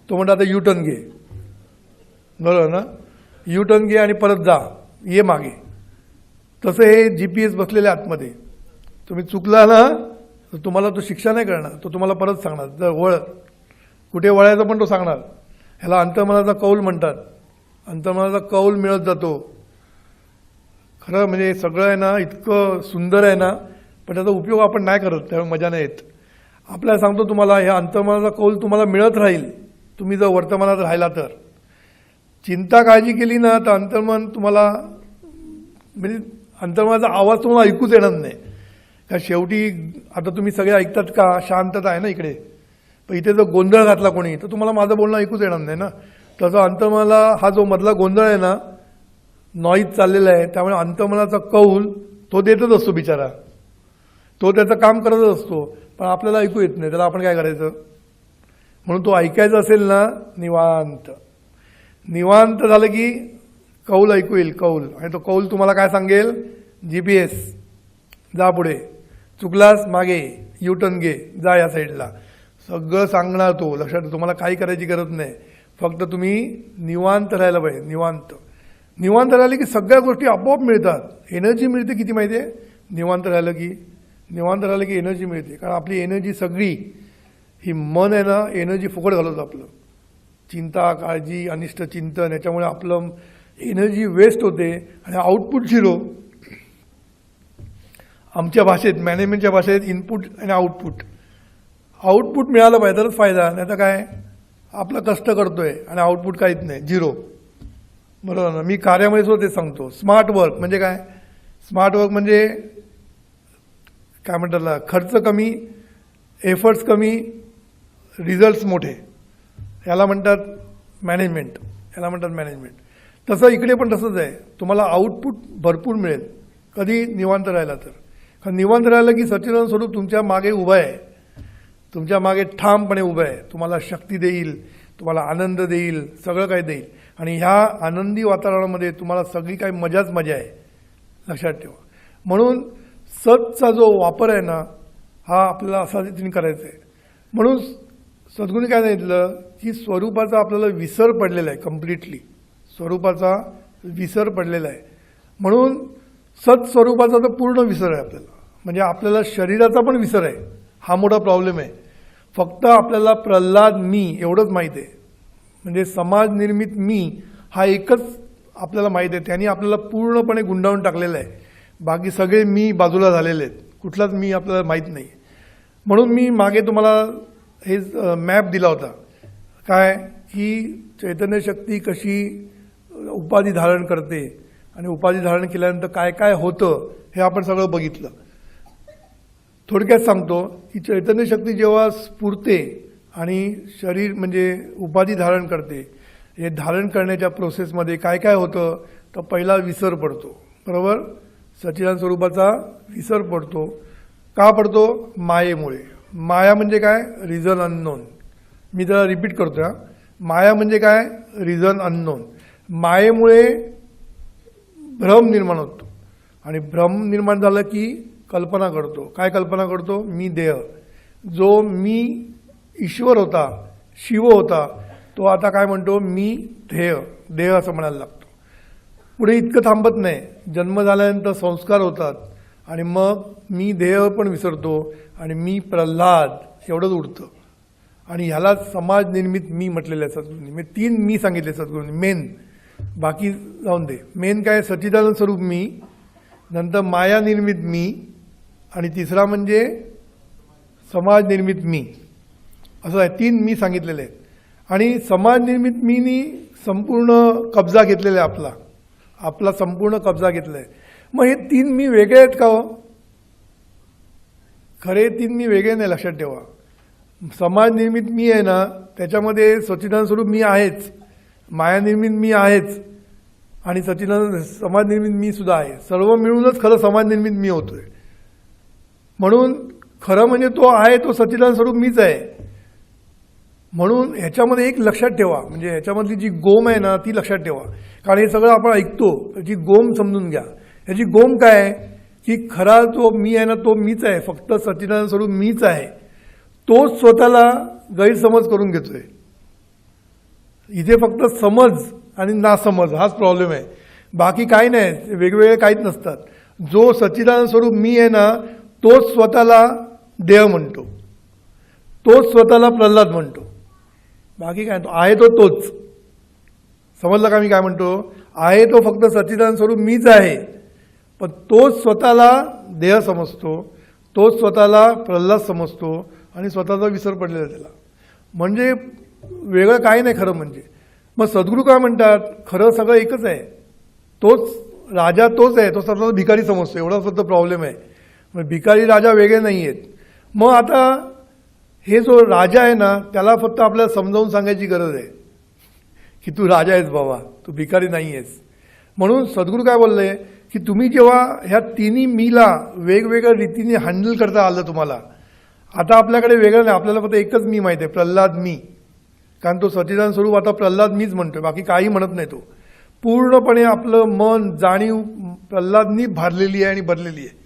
तो म्हणतो आता युटर्न घे, बरोबर ना, युटर्न घे आणि परत जा, ये मागे. तसं हे जीपीएस बसलेले आतमध्ये. तुम्ही चुकला ना तर तुम्हाला तो शिक्षा नाही करणार, तो तुम्हाला परत सांगणार, जर वळ, कुठे वळायचं पण तो सांगणार. ह्याला अंतर्मनाचा कौल म्हणतात. अंतर्मनाचा कौल मिळत जातो. खरं म्हणजे सगळं आहे ना, इतकं सुंदर आहे ना, पण त्याचा उपयोग आपण नाही करत, त्यामुळे मजा नाही येत. आपल्याला सांगतो तुम्हाला, हे अंतर्मनाचा कौल तुम्हाला मिळत राहील तुम्ही जर वर्तमानात राहिला तर. चिंता काळजी केली ना तर अंतर्मन तुम्हाला, म्हणजे अंतर्मनाचा आवाज तुम्हाला ऐकूच येणार नाही. कारण शेवटी आता तुम्ही सगळे ऐकतात का? शांतता आहे ना इकडे. पण इथे जर गोंधळ घातला कोणी तर तुम्हाला माझं बोलणं ऐकूच येणार नाही ना. तसं अंतर्मनाला हा जो मधला गोंधळ आहे ना, नॉईज चाललेला आहे, त्यामुळे अंतर्मनाचा कौल तो देतच असतो बिचारा, तो त्याचं काम करतच असतो, पण आपल्याला ऐकू येत नाही. त्याला आपण काय करायचं? म्हणून तो ऐकायचा असेल ना, निवांत निवांत झालं की कौल ऐकू येईल, कौल. आणि तो कौल तुम्हाला काय सांगेल? जीपीएस, जा पुढे, चुकलास मागे, युटर्न घे, जा या साईडला, सगळं सांगणार तो. लक्षात, तुम्हाला काही करायची गरज नाही, फक्त तुम्ही निवांत राहायला पाहिजे. निवांत राहिले की सगळ्या गोष्टी आपोआप मिळतात. एनर्जी मिळते किती माहिती आहे? निवांत राहिलं की एनर्जी मिळते. कारण आपली एनर्जी सगळी ही मन आहे ना, एनर्जी फुकट घालवतं आपलं. चिंता, काळजी, अनिष्ट चिंतन, याच्यामुळे आपलं एनर्जी वेस्ट होते आणि आउटपुट झिरो. आमच्या भाषेत, मॅनेजमेंटच्या भाषेत इनपुट आणि आउटपुट मिळालं पाहिजे तरच फायदा, नाही तर काय आपलं कष्ट करतोय आणि आउटपुट काहीच नाही, झिरो. बरोबर ना. मी कार्यामध्ये सुद्धा ते सांगतो. स्मार्ट वर्क म्हणजे काय? स्मार्ट वर्क म्हणजे काय म्हणतात, खर्च कमी, एफर्ट्स कमी, रिझल्ट्स मोठे, याला म्हणतात मॅनेजमेंट. तसं इकडे पण तसंच आहे. तुम्हाला आउटपुट भरपूर मिळेल कधी? निवांत राहिला तर. कारण निवांत राहिलं की सच्चिदानंद स्वरूप तुमच्या मागे उभं आहे, तुमच्या मागे ठामपणे उभं आहे. तुम्हाला शक्ती देईल, तुम्हाला आनंद देईल, सगळं काही देईल. आणि ह्या आनंदी वातावरणामध्ये तुम्हाला सगळी काही मजाच मजा आहे, लक्षात ठेवा. म्हणून सतचा जो वापर आहे ना, हा आपल्याला असा रीतीने करायचा आहे. म्हणून सद्गुरूंनी काय सांगितलं की स्वरूपाचा आपल्याला विसर पडलेला आहे, कम्प्लिटली स्वरूपाचा विसर पडलेला आहे. म्हणून सत्स्वरूपाचा तर पूर्ण विसर आहे आपल्याला. म्हणजे आपल्याला शरीराचा पण विसर आहे, हा मोठा प्रॉब्लेम आहे. फक्त आपल्याला प्रल्हाद मी एवढंच माहीत आहे, म्हणजे समाज निर्मित मी हा एकच आपल्याला माहीत आहे. त्यांनी आपल्याला पूर्णपणे गुंडाळून टाकलेलं आहे. बाकी सगळे मी बाजूला झालेले आहेत, कुठलाच मी आपल्याला माहीत नाही. म्हणून मी मागे तुम्हाला हे मॅप दिला होता, काय की चैतन्य शक्ती कशी उपाधी धारण करते आणि उपाधी धारण केल्यानंतर काय काय होतं हे आपण सगळं बघितलं. थोडक्यात सांगतो की चैतन्य शक्ती जेव्हा स्फुरते आणि शरीर म्हणजे उपाधी धारण करते, हे धारण करण्याच्या प्रोसेसमध्ये काय काय होतं, तर पहिला विसर पडतो. बरोबर, सच्चिदानंद स्वरूपाचा विसर पडतो. का पडतो? मायेमुळे. माया म्हणजे काय? Reason unknown. मी त्याला रिपीट करतो हा. माया म्हणजे काय? Reason unknown. मायेमुळे भ्रम निर्माण होतो आणि भ्रम निर्माण झालं की कल्पना करतो. काय कल्पना करतो? मी देह. जो मी ईश्वर होता, शिव होता, तो आता काय म्हणतो? मी ध्येय, देह असं म्हणायला लागतो. पुढे इतकं थांबत नाही. जन्म झाल्यानंतर संस्कार होतात आणि मग मी देह पण विसरतो आणि मी प्रल्हाद एवढंच उडतं. आणि ह्याला समाज निर्मित मी म्हटलेलं आहे सद्गुरूंनी. मी 3 मी सांगितले सद्गुरूंनी मेन, बाकी जाऊन दे. मेन काय? सच्चिदानंद स्वरूप मी, नंतर माया निर्मित मी, आणि तिसरा म्हणजे समाज निर्मित मी. असं आहे. 3 मी सांगितलेले आहेत. आणि समाज निर्मित मीनी संपूर्ण कब्जा घेतलेला आहे आपला संपूर्ण कब्जा घेतला आहे. मग हे 3 मी वेगळे आहेत का हो? खरे 3 मी वेगळे नाही, लक्षात ठेवा. समाज निर्मित मी आहे ना, त्याच्यामध्ये सच्चिदानंद स्वरूप मी आहेच, माया निर्मित मी आहेच, आणि सच्चिदानंद समाज निर्मित मी सुद्धा आहे. सर्व मिळूनच खरं समाज निर्मित मी होतोय. म्हणून खरं म्हणजे तो आहे, तो सच्चिदानंद स्वरूप मीच आहे. म्हणून ह्याच्यामध्ये एक लक्षात ठेवा, म्हणजे ह्याच्यामधली जी गोम आहे ना ती लक्षात ठेवा. कारण हे सगळं आपण ऐकतो, त्याची गोम समजून घ्या. ह्याची गोम काय आहे की खरा जो मी आहे ना तो मीच आहे, फक्त सच्चिदानंद स्वरूप मीच आहे. तोच स्वतःला गैरसमज करून घेतोय. इथे फक्त समज आणि नासमज हाच प्रॉब्लेम आहे, बाकी काही नाही, वेगवेगळे काहीच नसतात. जो सच्चिदानंद स्वरूप मी आहे ना तोच स्वतःला देह म्हणतो, तोच स्वतःला प्रल्हाद म्हणतो, बाकी काय आहे तो तोच. समजलं का मी काय म्हणतो? आहे तो फक्त सच्चिदानंद स्वरूप मीच आहे, पण तोच स्वतःला देह समजतो, तोच स्वतःला प्रल्हाद समजतो आणि स्वतःचा विसर पडलेला त्याला. म्हणजे वेगळं काही नाही खरं म्हणजे. मग सद्गुरू काय म्हणतात? खरं सगळं एकच आहे, तोच राजा तोच आहे, तो स्वतःला भिकारी समजतो. एवढा फक्त प्रॉब्लेम आहे. मग भिकारी राजा वेगळे नाही आहेत. मग आता हे जो राजा आहे ना त्याला फक्त आपल्याला समजावून सांगायची गरज आहे की तू राजा आहेस बाबा, तू भिकारी नाही आहेस. म्हणून सद्गुरू काय बोलले की तुम्ही जेव्हा ह्या 3 मीला वेगवेगळ्या रीतीने हँडल करता आलं तुम्हाला, आता आपल्याकडे वेगळं नाही, आपल्याला फक्त एकच मी माहिती आहे, प्रल्हाद मी. कारण तो सच्चिदानंद स्वरूप आता प्रल्हाद मीच म्हणतोय, बाकी काही म्हणत नाही. तो पूर्णपणे आपलं मन जाणीव प्रल्हादनी भरलेली आहे आणि भरलेली आहे.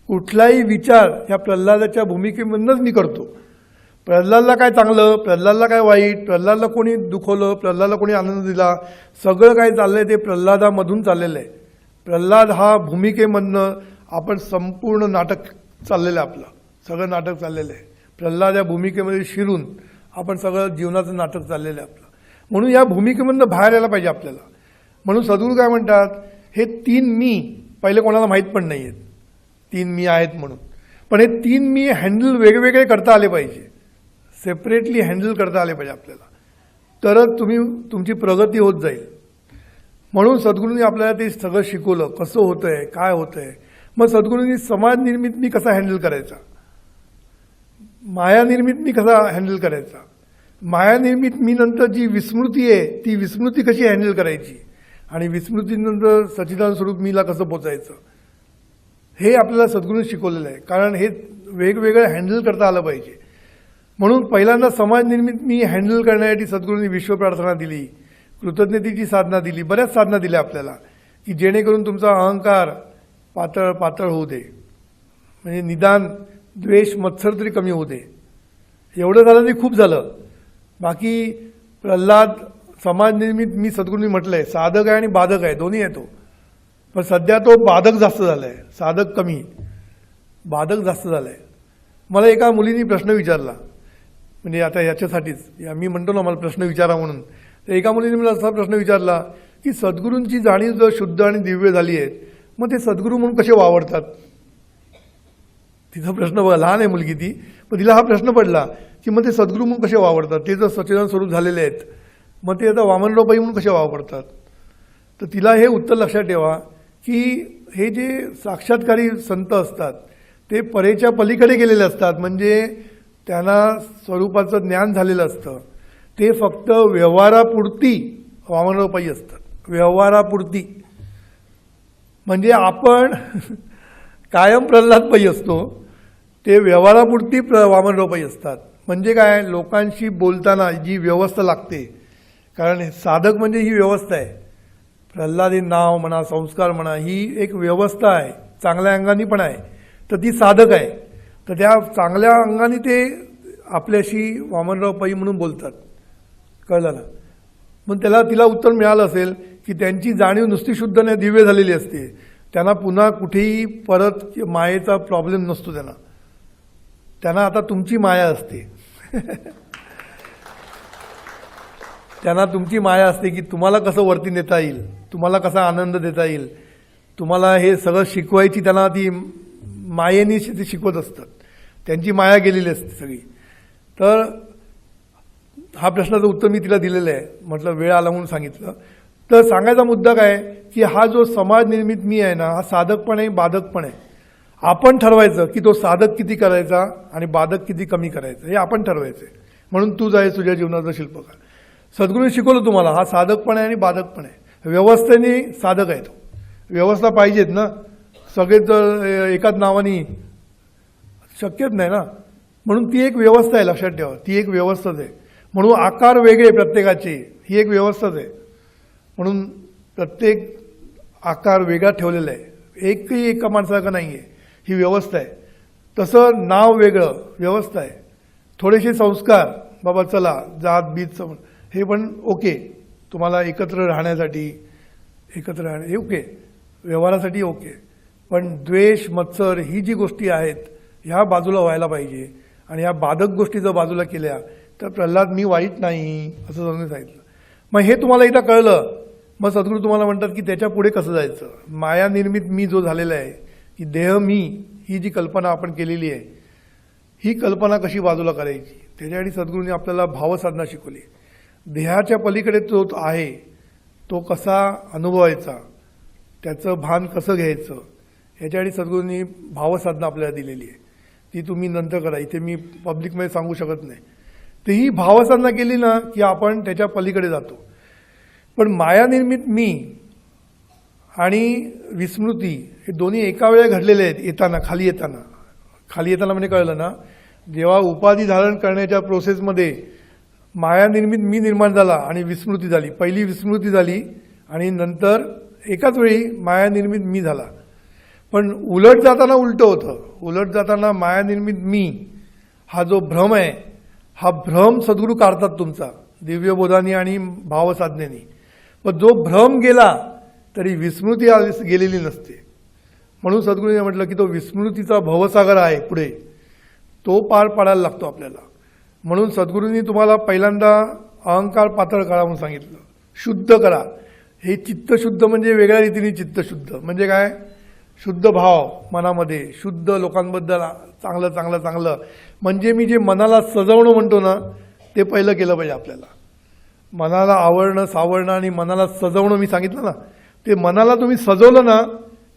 कुठलाही विचार ह्या प्रल्हादाच्या भूमिकेमधूनच मी करतो. प्रल्हादला काय चांगलं, प्रल्हादला काय वाईट, प्रल्हादला कोणी दुखवलं, प्रल्हादला कोणी आनंद दिला, सगळं काय चाललंय ते प्रल्हादामधून चाललेलं आहे. प्रल्हाद हा भूमिकेमधनं आपण संपूर्ण नाटक चाललेलं आहे, आपलं सगळं नाटक चाललेलं आहे. प्रल्हाद या भूमिकेमध्ये शिरून आपण सगळं जीवनाचं नाटक चाललेलं आहे आपलं. म्हणून या भूमिकेमधनं बाहेर यायला पाहिजे आपल्याला. म्हणून सद्गुरू काय म्हणतात, हे 3 मी पहिले कोणाला माहीत पण नाही आहेत 3 मी आहेत म्हणून, पण हे 3 मी हँडल वेगवेगळे करता आले पाहिजे, सेपरेटली हँडल करता आले पाहिजे आपल्याला, तरच तुमची प्रगती होत जाईल. म्हणून सद्गुरूंनी आपल्याला ते सगळं शिकवलं, कसं होतंय, काय होतंय. मग सद्गुरूंनी समाज निर्मित मी कसा हँडल करायचा, माया निर्मित मी कसा हँडल करायचा, माया निर्मित मी नंतर जी विस्मृती आहे ती विस्मृती कशी हँडल करायची, आणि विस्मृतीनंतर सच्चिदानंद स्वरूप मीला कसं पोचायचं, हे आपल्याला सद्गुरूंनी शिकवलेलं आहे. कारण हे वेगवेगळं हँडल करता आलं पाहिजे. म्हणून पहिल्यांदा समाज निर्मित मी हँडल करण्यासाठी सद्गुरूंनी विश्व प्रार्थना दिली, कृतज्ञतेची साधना दिली, बऱ्याच साधना दिल्या आपल्याला, की जेणेकरून तुमचा अहंकार पातळ पातळ होऊ दे, म्हणजे निदान द्वेष मत्सर तरी कमी होऊ दे. एवढं झालं तरी खूप झालं. बाकी प्रल्हाद समाज निर्मित मी सद्गुरूंनी म्हटलंय, साधक आहे आणि बाधक आहे, दोन्ही आहे तो. पण सध्या तो बाधक जास्त झालाय, साधक कमी, बाधक जास्त झालाय. मला एका मुलीने प्रश्न विचारला, म्हणजे आता याच्यासाठीच मी म्हणतो ना मला प्रश्न विचारा म्हणून, तर एका मुलीने मला असा प्रश्न विचारला की सद्गुरूंची जाणीव जर शुद्ध आणि दिव्य झाली आहे, मग ते सद्गुरू म्हणून कसे वावरतात. तिचा प्रश्न बघा, लहान आहे मुलगी ती, पण तिला हा प्रश्न पडला की मग ते सद्गुरू म्हणून कसे वावरतात, ते जर सच्चिदानंद स्वरूप झालेले आहेत, मग ते आता वामनरावबाई म्हणून कसे वावरतात. तर तिला हे उत्तर लक्षात ठेवा की हे जे साक्षात्कारी संत असतात ते परेच्या पलीकडे गेलेले असतात, म्हणजे त्यांना स्वरूपाचं ज्ञान झालेलं असतं. ते फक्त व्यवहारापुरती वामनरावबाई असतात, व्यवहारापुरती. म्हणजे आपण कायम प्रल्हादबाई असतो, ते व्यवहारापुरती वामनरावबाई असतात. म्हणजे काय, लोकांशी बोलताना जी व्यवस्था लागते, कारण साधक म्हणजे ही व्यवस्था आहे. प्रल्हाद हे नाव म्हणा, संस्कार म्हणा, ही एक व्यवस्था आहे चांगल्या अंगाने पण आहे, तर ती साधक आहे. तर त्या चांगल्या अंगाने ते आपल्याशी वामनराव पै म्हणून बोलतात. कळलं ना? मग तिला उत्तर मिळालं असेल की त्यांची जाणीव नुसती शुद्ध नाही, दिव्य झालेली असते. त्यांना पुन्हा कुठेही परत मायेचा प्रॉब्लेम नसतो. त्यांना आता तुमची माया असते. त्यांना तुमची माया असते की तुम्हाला कसं वरती नेता येईल, तुम्हाला कसा आनंद देता येईल, तुम्हाला हे सगळं शिकवायची त्यांना ती मायेने ते शिकवत असतात. त्यांची माया गेलेली असते सगळी. तर हा प्रश्नाचं उत्तर मी तिला दिलेलं आहे. म्हटलं वेळ आला म्हणून सांगितलं. तर सांगायचा मुद्दा काय की हा जो समाज निर्मित मी आहे ना, हा साधक पण आहे, बाधक पण आहे. आपण ठरवायचं की तो साधक किती करायचा आणि बाधक किती कमी करायचं, हे आपण ठरवायचं. म्हणून तूच आहे तुझ्या जीवनाचा शिल्पकार. सद्गुरूंनी शिकवलं तुम्हाला, हा साधक पण आहे आणि बाधक पण आहे. व्यवस्थेने साधक आहे तो. व्यवस्था पाहिजेत ना, सगळेच जर एकाच नावाने शक्यच नाही ना. म्हणून ती एक व्यवस्था आहे, लक्षात ठेवा. ती एक व्यवस्थाच आहे. म्हणून आकार वेगळे प्रत्येकाचे, ही एक व्यवस्थाच आहे. म्हणून प्रत्येक आकार वेगळा ठेवलेला आहे. एकही एका माणसासारखं नाही आहे, ही व्यवस्था आहे. तसं नाव वेगळं, व्यवस्था आहे. थोडेसे संस्कार, बाबा चला जात बीत हे पण ओके, तुम्हाला एकत्र राहण्यासाठी, एकत्र राहणे हे ओके, व्यवहारासाठी ओके. पण द्वेष मत्सर ही जी गोष्टी आहेत ह्या बाजूला व्हायला पाहिजे. आणि ह्या बाधक गोष्टी जर बाजूला केल्या तर प्रल्हाद मी वाईट नाही असं सद्गुरूंनी सांगितलं. मग हे तुम्हाला एकदा कळलं, मग सद्गुरू तुम्हाला म्हणतात की त्याच्या पुढे कसं जायचं. माया निर्मित मी जो झालेला आहे की देह मी, ही जी कल्पना आपण केलेली आहे, ही कल्पना कशी बाजूला करायची, त्याच्यासाठी सद्गुरूंनी आपल्याला भावसाधना शिकवली. देहाच्या पलीकडे जो आहे तो कसा अनुभवायचा, त्याचं भान कसं घ्यायचं, ह्याच्यासाठी सद्गुरूंनी भावसाधना आपल्याला दिलेली आहे. ती तुम्ही नंतर करा, इथे मी पब्लिकमध्ये सांगू शकत नाही. तर ही भावसाधना केली ना की आपण त्याच्या पलीकडे जातो. पण मायानिर्मित मी आणि विस्मृती हे दोन्ही एका वेळेला घडलेले आहेत. येताना खाली येताना म्हणजे कळलं ना, जेव्हा उपाधी धारण करण्याच्या प्रोसेसमध्ये मायानिर्मित मी निर्माण झाला आणि विस्मृती झाली. पहिली विस्मृती झाली आणि नंतर एकाच वेळी मायानिर्मित मी झाला. पण उलट जाताना उलटं होतं. उलट जाताना मायानिर्मित मी हा जो भ्रम आहे, हा भ्रम सद्गुरू काढतात तुमचा दिव्यबोधानी आणि भावसाधनेनी. पण जो भ्रम गेला तरी विस्मृती गेलेली नसते. म्हणून सद्गुरूने म्हटलं की तो विस्मृतीचा भवसागर आहे पुढे, तो पार पाडायला लागतो आपल्याला. म्हणून सद्गुरूंनी तुम्हाला पहिल्यांदा अहंकार पातळ करा म्हणून सांगितलं, शुद्ध करा. हे चित्तशुद्ध म्हणजे वेगळ्या रीतीने चित्तशुद्ध म्हणजे काय, शुद्ध भाव मनामध्ये, शुद्ध लोकांबद्दल चांगलं चांगलं चांगलं. म्हणजे मी जे मनाला सजवणं म्हणतो ना, ते पहिलं केलं पाहिजे आपल्याला. मनाला आवडणं सावरणं आणि मनाला सजवणं मी सांगितलं ना, ते मनाला तुम्ही सजवलं ना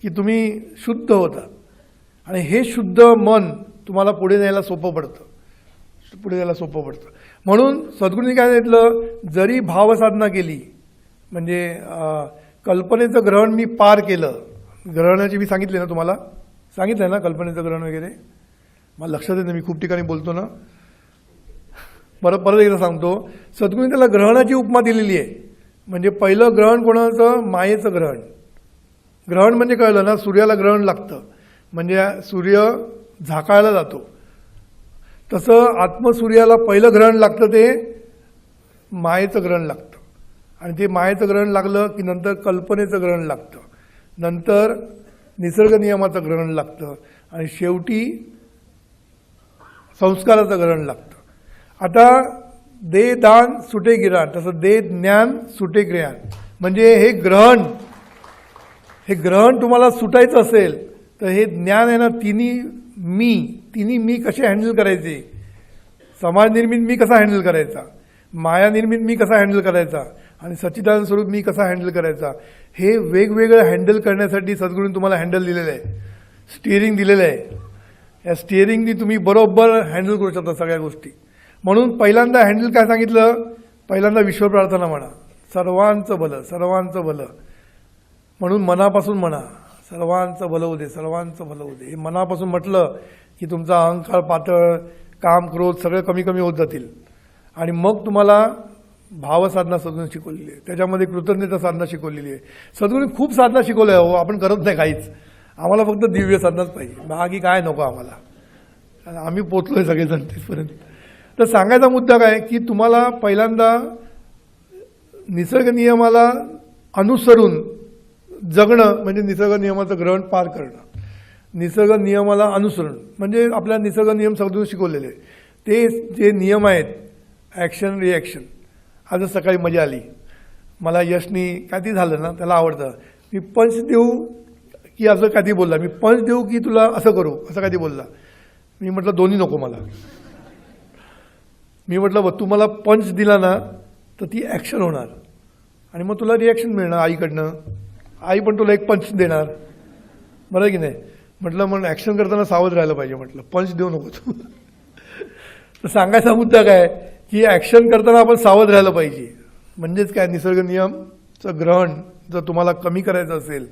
की तुम्ही शुद्ध होता. आणि हे शुद्ध मन तुम्हाला पुढे न्यायला सोपं पडतं, म्हणून सद्गुरूंनी काय सांगितलं, जरी भावसाधना केली म्हणजे कल्पनेचं ग्रहण मी पार केलं. ग्रहणाची मी सांगितले ना तुम्हाला, सांगितलंय ना कल्पनेचं ग्रहण वगैरे, मला लक्षात येतं, मी खूप ठिकाणी बोलतो ना. परत एकदा सांगतो, सद्गुरूंनी त्याला ग्रहणाची उपमा दिलेली आहे. म्हणजे पहिलं ग्रहण कोणाचं, मायेचं ग्रहण. ग्रहण म्हणजे कळलं ना, सूर्याला ग्रहण लागतं म्हणजे सूर्य झाकाळला जातो. तसं आत्मसूर्याला पहिलं ग्रहण लागतं ते मायेचं ग्रहण लागतं. आणि ते मायेचं ग्रहण लागलं की नंतर कल्पनेचं ग्रहण लागतं, नंतर निसर्ग नियमाचं ग्रहण लागतं आणि शेवटी संस्काराचं ग्रहण लागतं. आता दे दान सुटे गिराण, तसं दे ज्ञान सुटे ज्ञान. म्हणजे हे ग्रहण तुम्हाला सुटायचं असेल तर हे ज्ञान आहे ना, तिन्ही मी कसे हँडल करायचे, समाज निर्मित मी कसा हँडल करायचा, माया निर्मित मी कसा हँडल करायचा आणि सच्चिदानंद स्वरूप मी कसा हँडल करायचा, हे वेगवेगळं हँडल करण्यासाठी सद्गुरूंनी तुम्हाला हँडल दिलेलं आहे, स्टिअरिंग दिलेलं आहे. या स्टिअरिंगनी तुम्ही बरोबर हँडल करू शकता सगळ्या गोष्टी. म्हणून पहिल्यांदा हँडल काय सांगितलं, पहिल्यांदा विश्व प्रार्थना म्हणा, सर्वांचं भलं. म्हणून मनापासून म्हणा, सर्वांचं भलं होऊ दे, सर्वांचं भलं होऊ दे. हे मनापासून म्हटलं की तुमचा अहंकार पातळ, काम क्रोध सगळे कमी कमी होत जातील. आणि मग तुम्हाला भावसाधना सद्गुरूंनी शिकवलेली आहे, त्याच्यामध्ये कृतज्ञता साधना शिकवलेली आहे. सद्गुरूंनी खूप साधना शिकवल्या हो, आपण करत नाही काहीच. आम्हाला फक्त दिव्य साधनाच पाहिजे, बाकी काय नको आम्हाला, कारण आम्ही पोचलोय सगळेजण तिथपर्यंत. तर सांगायचा मुद्दा काय की तुम्हाला पहिल्यांदा निसर्ग नियमाला अनुसरून जगणं म्हणजे निसर्ग नियमाचं ग्रहण पार करणं. निसर्ग नियमाला अनुसरण म्हणजे आपल्या निसर्ग नियम समजून शिकवलेले ते जे नियम आहेत, ॲक्शन रिॲक्शन. आज सकाळी मजा आली, मला यशनी काय ती झालं ना, त्याला आवडतं, मी पंच देऊ की असं काय ती बोलला, मी पंच देऊ की तुला असं करू असं काय ती बोलला. मी म्हटलं दोन्ही नको मला. मी म्हटलं बघ, तू मला पंच दिला ना तर ती ॲक्शन होणार आणि मग तुला रिॲक्शन मिळणार आईकडनं, आई पण तुला एक पंच देणार, बरं की नाही. म्हटलं मग ॲक्शन करताना सावध राहायला पाहिजे, म्हटलं पंच देऊ नको तू. तर सांगायचा मुद्दा काय की ॲक्शन करताना आपण सावध राहायला पाहिजे. म्हणजेच काय, निसर्ग नियमचं ग्रहण जर तुम्हाला कमी करायचं असेल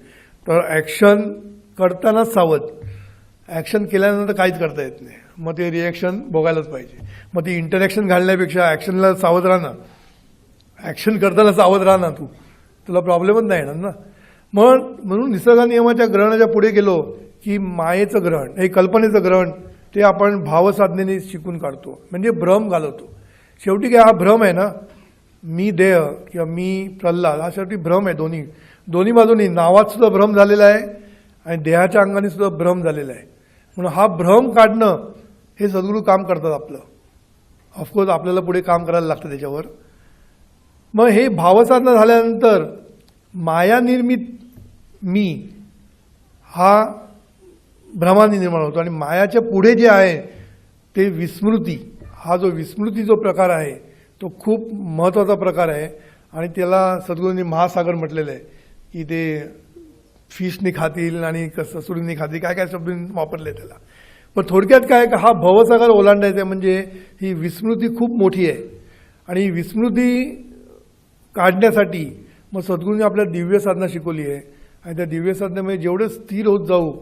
तर ॲक्शन करतानाच सावध, ॲक्शन केल्यानंतर काहीच करता येत नाही, मग ते रिॲक्शन बघायलाच पाहिजे. मग ती इंटरॅक्शन घालण्यापेक्षा ॲक्शनला सावध राहणं, ॲक्शन करताना सावध राहणं, तुला प्रॉब्लेमच नाही येणार ना. म्हणून निसर्ग नियमाच्या ग्रहणाच्या पुढे गेलो की मायेचं ग्रहण, हे कल्पनेचं ग्रहण, ते आपण भावसाधनेने शिकून काढतो, म्हणजे भ्रम घालवतो. शेवटी काय, हा भ्रम आहे ना, मी देह किंवा मी प्रल्हाद, हा शेवटी भ्रम आहे. दोन्ही बाजूनी नावात सुद्धा भ्रम झालेला आहे आणि देहाच्या अंगाने सुद्धा भ्रम झालेला आहे. म्हणून हा भ्रम काढणं हे सद्गुरू काम करतात आपलं. ऑफकोर्स आपल्याला पुढे काम करायला लागतं त्याच्यावर. मग हे भावसाधना झाल्यानंतर मायानिर्मित मी हा भ्रमाने निर्माण होतो आणि मायाच्या पुढे जे आहे ते विस्मृती, हा जो विस्मृती जो प्रकार आहे तो खूप महत्त्वाचा प्रकार आहे आणि त्याला सद्गुरूंनी महासागर म्हटलेलं आहे की ते फिशनी खातील आणि ससुरींनी खातील, काय काय शब्द वापरले त्याला. पण थोडक्यात काय का हा भवसागर ओलांडायचा आहे म्हणजे ही विस्मृती खूप मोठी आहे आणि ही विस्मृती काढण्यासाठी मग सद्गुरूंनी आपल्याला दिव्य साधना शिकवली आहे आणि त्या दिव्य साधनेमध्ये जेवढं स्थिर होत जाऊ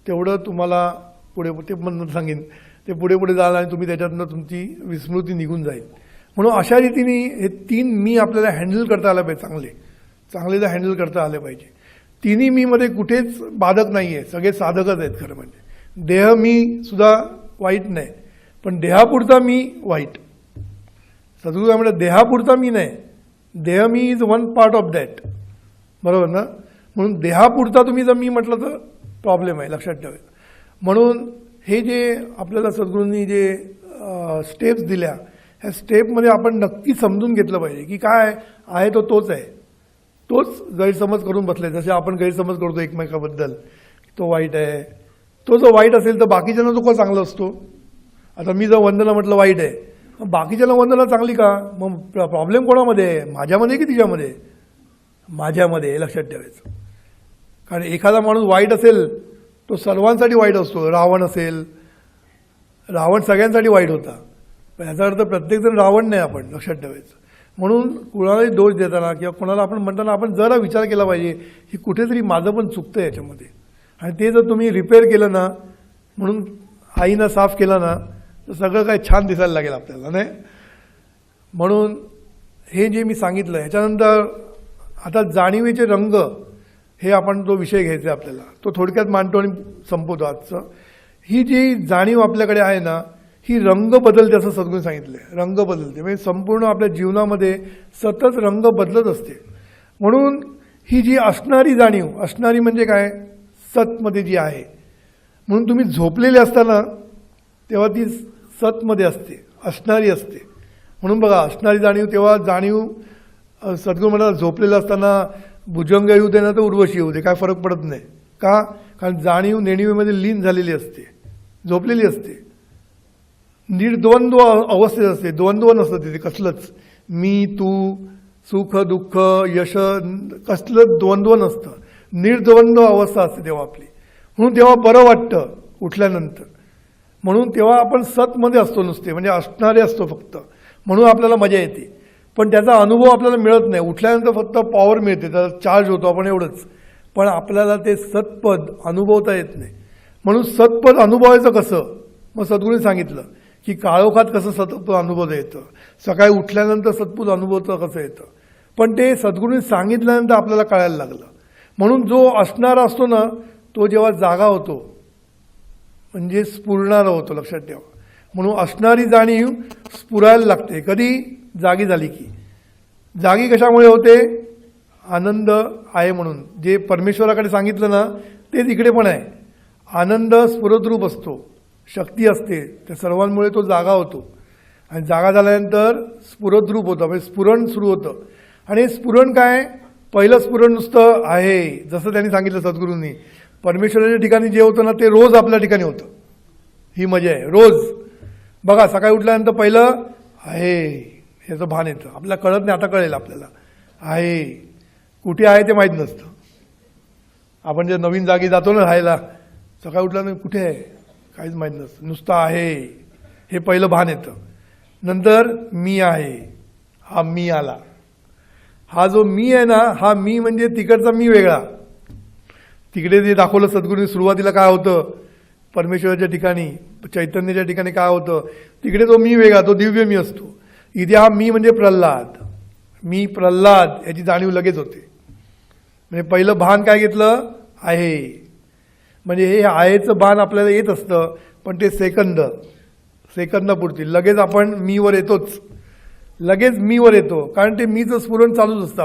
तेवढं तुम्हाला पुढे ते म्हणून सांगेन ते पुढे पुढे जाल आणि तुम्ही त्याच्यातनं तुमची विस्मृती निघून जाईल. म्हणून अशा रीतीने हे 3 मी आपल्याला हँडल करता आलं पाहिजे, चांगले हँडल करता आले पाहिजे. तिन्ही मी मध्ये कुठेच बाधक नाही आहे, सगळे साधकच आहेत. खरं म्हणजे देह मी सुद्धा वाईट नाही, पण देहापुरता मी वाईट. सद्गुरू म्हणजे देहापुरता मी नाही, देह me is one part of that, बरोबर ना. म्हणून देहापुरता तुम्ही जर मी म्हटलं तर प्रॉब्लेम आहे, लक्षात ठेवायचं. म्हणून हे जे आपल्याला सद्गुरूंनी जे स्टेप्स दिल्या, ह्या स्टेपमध्ये आपण नक्की समजून घेतलं पाहिजे की काय आहे तो तोच आहे. तोच गैरसमज करून बसले, जसे आपण गैरसमज करतो एकमेकाबद्दल, तो वाईट आहे. तो जो वाईट असेल तर बाकीच्यांना तो का चांगला असतो. आता मी जर वंदना म्हटलं वाईट आहे, मग बाकीच्याला वंदना चांगली का. मग प्रॉब्लेम कोणामध्ये आहे, माझ्यामध्ये की तिच्यामध्ये. माझ्यामध्ये, लक्षात ठेवायचं. कारण एखादा माणूस वाईट असेल तो सर्वांसाठी वाईट असतो. रावण असेल, रावण सगळ्यांसाठी वाईट होता, पण याचा अर्थ प्रत्येकजण रावण नाही, आपण लक्षात ठेवायचं. म्हणून कुणालाही दोष देताना किंवा कोणाला आपण म्हणताना आपण जरा विचार केला पाहिजे की कुठेतरी माझं पण चुकतं याच्यामध्ये, आणि ते जर तुम्ही रिपेअर केलं ना, म्हणून आईनं साफ केलं ना, तर सगळं काही छान दिसायला लागेल आपल्याला, नाही. म्हणून हे जे मी सांगितलं ह्याच्यानंतर आता जाणीवेचे रंग हे आपण जो विषय घ्यायचा आहे आपल्याला, तो थोडक्यात मांडतो आणि संपवतो आजचं. ही जी जाणीव आपल्याकडे आहे ना, ही रंग बदलते असं सद्गुरूंनी सांगितलं आहे. रंग बदलते म्हणजे संपूर्ण आपल्या जीवनामध्ये सतत रंग बदलत असते. म्हणून ही जी असणारी जाणीव, असणारी म्हणजे काय, सतमध्ये जी आहे. म्हणून तुम्ही झोपलेले असताना तेव्हा ती सतमध्ये असते, असणारी असते. म्हणून बघा, असणारी जाणीव तेव्हा जाणीव सद्गुरू म्हणाला झोपलेलं असताना भुजंग येऊ दे ना तर उर्वशी येऊ दे, काय फरक पडत नाही. का, कारण जाणीव नेणीवेमध्ये लीन झालेली असते, झोपलेली असते, निर्द्वंद्व अवस्थेत असते. द्वंद्व नसतं तिथे कसलंच, मी तू, सुख दुःख यश, कसलं द्वंद्व नसतं, निर्द्वंद्व अवस्था असते तेव्हा आपली. म्हणून तेव्हा बरं वाटतं उठल्यानंतर. म्हणून तेव्हा आपण सतमध्ये असतो नुसते, म्हणजे असणारे असतो फक्त, म्हणून आपल्याला मजा येते. पण त्याचा अनुभव आपल्याला मिळत नाही. उठल्यानंतर फक्त पॉवर मिळते, त्याचा चार्ज होतो आपण, एवढंच. पण आपल्याला ते सतपद अनुभवता येत नाही. म्हणून सतपद अनुभवायचं कसं, मग सद्गुरूंनी सांगितलं की काळोखात कसं सतपद अनुभवता येतं, सकाळी उठल्यानंतर सतपद अनुभवता कसं येतं. पण ते सद्गुरूंनी सांगितल्यानंतर आपल्याला कळायला लागलं. म्हणून जो असणारा असतो ना तो जेव्हा जागा होतो म्हणजे स्फुरणारा होतो, लक्षात ठेवा. म्हणून असणारी जाणीव स्फुरायला लागते. कधी? जागी झाली की. जागी कशामुळे होते? आनंद आहे म्हणून. जे परमेश्वराकडे सांगितलं ना तेच इकडे पण आहे. आनंद स्फुरद्रूप असतो, शक्ती असते, त्या सर्वांमुळे तो जागा होतो. आणि जागा झाल्यानंतर स्फुरद्रूप होतं, म्हणजे स्फुरण सुरू होतं. आणि स्फुरण काय? पहिलं स्फुरण नुसतं आहे, जसं त्यांनी सांगितलं सद्गुरूंनी, परमेश्वराच्या ठिकाणी जे होतं ना ते रोज आपल्या ठिकाणी होतं. ही मजा आहे. रोज बघा, सकाळी उठल्यानंतर पहिलं आहे याचं भान येतं. आपल्याला कळत नाही, आता कळेल आपल्याला. आहे कुठे आहे ते माहीत नसतं. आपण जे नवीन जागी जातो ना राहायला, सकाळी उठल्यानंतर कुठे आहे काहीच माहीत नसतं, नुसतं आहे हे पहिलं भान येतं. नंतर मी आहे, हा मी आला. हा जो मी आहे ना, हा मी म्हणजे तिकडचा मी वेगळा. तिकडे जे दाखवलं सद्गुरूंनी सुरुवातीला काय होतं, परमेश्वराच्या ठिकाणी चैतन्याच्या ठिकाणी काय होतं, तिकडे तो मी वेगळा, तो दिव्य मी असतो. इथे हा मी म्हणजे प्रल्हाद. मी प्रल्हाद याची जाणीव लगेच होते. म्हणजे पहिलं भान काय घेतलं? आहे. म्हणजे हे आहेचं भान आपल्याला येत असतं, पण ते सेकंदापुरती. लगेच आपण मीवर येतोच, लगेच मीवर येतो. कारण ते मीचं स्फुरण चालूच असतं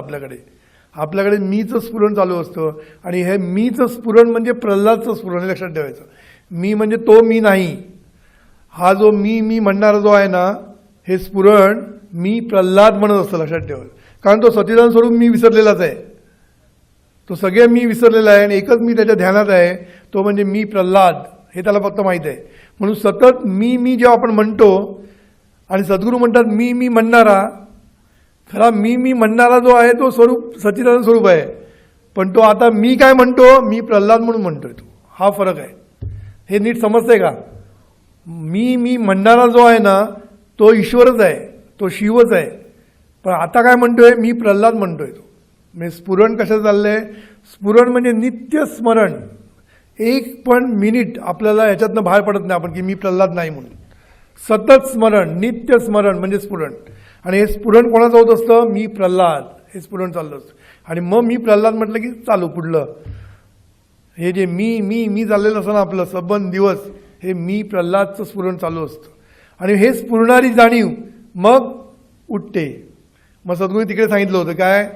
आपल्याकडे मीचं स्फुरण चालू असतं. आणि हे मीचं स्फुरण म्हणजे प्रल्हादचं स्फुरण, हे लक्षात ठेवायचं. मी म्हणजे तो मी नाही. हा जो मी म्हणणारा जो आहे ना, हे स्फुरण मी प्रल्हाद म्हणत असतं, लक्षात ठेवायचं. कारण तो सच्चिदानंद स्वरूप मी विसरलेलाच आहे. तो सगळे मी विसरलेला आहे आणि एकच मी त्याच्या ध्यानात आहे, तो म्हणजे मी प्रल्हाद. हे त्याला फक्त माहीत आहे. म्हणून सतत मी जेव्हा आपण म्हणतो, आणि सद्गुरू म्हणतात मी म्हणणारा, खरा मी म्हणणारा जो आहे तो स्वरूप सच्चिदानंद स्वरूप आहे. पण तो आता मी काय म्हणतो? मी प्रल्हाद म्हणून म्हणतोय. तो हा फरक आहे. हे नीट समजतंय का? मी म्हणणारा जो आहे ना तो ईश्वरच आहे, तो शिवच आहे. पण आता काय म्हणतोय? मी प्रल्हाद म्हणतोय. तो म्हणजे स्फुरण कशाचं चाललंय? स्फुरण म्हणजे नित्य स्मरण. एक पण मिनिट आपल्याला याच्यातनं बाहेर पडत नाही आपण की मी प्रल्हाद नाही म्हणून. सतत स्मरण, नित्य स्मरण म्हणजे स्फुरण. आणि हे स्फुरण कोणाचं होत असतं? मी प्रल्हाद, हे स्फुरण चाललं असतं. आणि मग मी प्रल्हाद म्हटलं की चालू पुढलं हे जे मी चाललेलं असतं ना आपलं सबंध दिवस, हे मी प्रल्हादचं स्फुरण चालू असतं. आणि हे स्फुरणारी जाणीव मग उठते. मग सद्गुरू तिकडे सांगितलं होतं काय?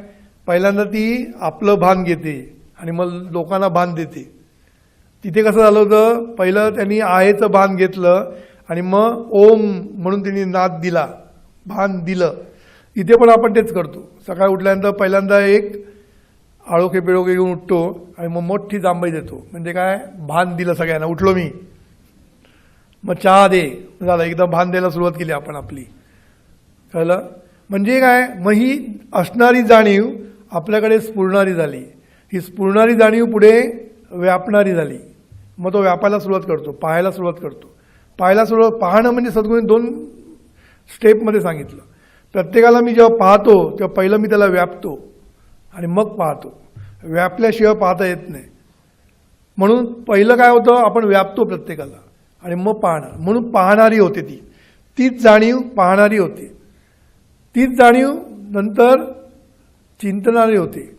पहिल्यांदा ती आपलं भान घेते आणि मग लोकांना भान देते. तिथे कसं झालं होतं? पहिलं त्यांनी आहेचं भान घेतलं आणि मग ओम म्हणून त्यांनी नाद दिला, भान दिलं. इथे पण आपण तेच करतो. सकाळी उठल्यानंतर पहिल्यांदा एक आळोखे पिळोखे घेऊन उठतो आणि मग मोठी जांभई देतो. म्हणजे काय? भान दिलं सगळ्यांना, उठलो मी. मग चहा दे, झालं, एकदा भान द्यायला सुरुवात केली आपण आपली. कळलं? म्हणजे काय? मग ही असणारी जाणीव आपल्याकडे स्फुरणारी झाली. ही स्फुरणारी जाणीव पुढे व्यापणारी झाली. मग तो व्यापायला सुरुवात करतो, पाहायला सुरुवात करतो. पाहणं म्हणजे सद्गुरूंनी 2 स्टेपमध्ये सांगितलं. प्रत्येकाला मी जेव्हा पाहतो तेव्हा पहिलं मी त्याला व्यापतो आणि मग पाहतो. व्यापल्याशिवाय पाहता येत नाही. म्हणून पहिलं काय होतं? आपण व्यापतो प्रत्येकाला आणि मग पाहणार. म्हणून पाहणारी होते तीच जाणीव पाहणारी होते. तीच जाणीव नंतर चिंतनारी होते,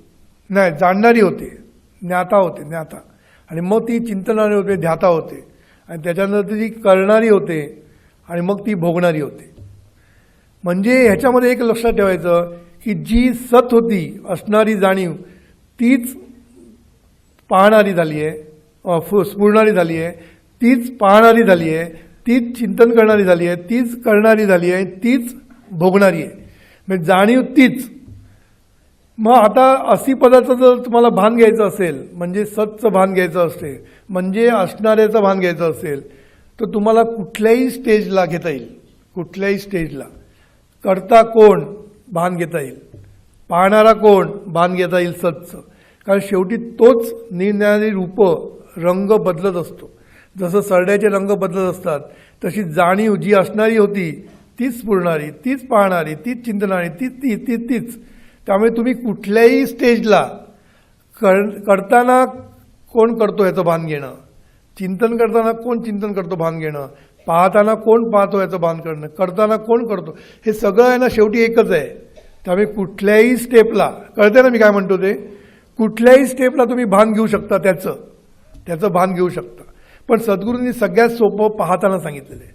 नाही जाणणारी होते, ज्ञाता होते, ज्ञाता. आणि मग ती चिंतनारी होते, ध्याता होते. आणि त्याच्यानंतर ती करणारी होते आणि मग ती भोगणारी होते. म्हणजे ह्याच्यामध्ये एक लक्षात ठेवायचं की जी सत होती असणारी जाणीव तीच पाहणारी झाली आहे, स्फुरणारी झाली आहे, तीच पाहणारी झाली आहे, तीच चिंतन करणारी झाली आहे, तीच करणारी झाली आहे, तीच भोगणारी आहे. म्हणजे जाणीव तीच. मग आता 80 पदाचं जर तुम्हाला भान घ्यायचं असेल, म्हणजे सतचं भान घ्यायचं असेल, म्हणजे असणाऱ्याचं भान घ्यायचं असेल, तर तुम्हाला कुठल्याही स्टेजला घेता येईल. कुठल्याही स्टेजला करता कोण? भान घेता येईल. पाहणारा कोण? भान घेता येईल सतचं. कारण शेवटी तोच निरनिराळी रूपं, रंग बदलत असतो. जसं सरड्याचे रंग बदलत असतात तशी जाणीव जी असणारी होती तीच स्फुरणारी, तीच पाहणारी, तीच चिंतनारी, तीच. त्यामुळे तुम्ही कुठल्याही स्टेजला करताना कोण करतो ह्याचं भान घेणं, चिंतन करताना कोण चिंतन करतो भान घेणं, पाहताना कोण पाहतो याचं भान करणं, करताना कोण करतो, हे सगळं आहे ना शेवटी एकच आहे. त्यामुळे कुठल्याही स्टेपला कळते ना मी काय म्हणतो ते? कुठल्याही स्टेपला तुम्ही भान घेऊ शकता, त्याचं भान घेऊ शकता. पण सद्गुरूंनी सगळ्यात सोपं पाहताना सांगितलेलं आहे.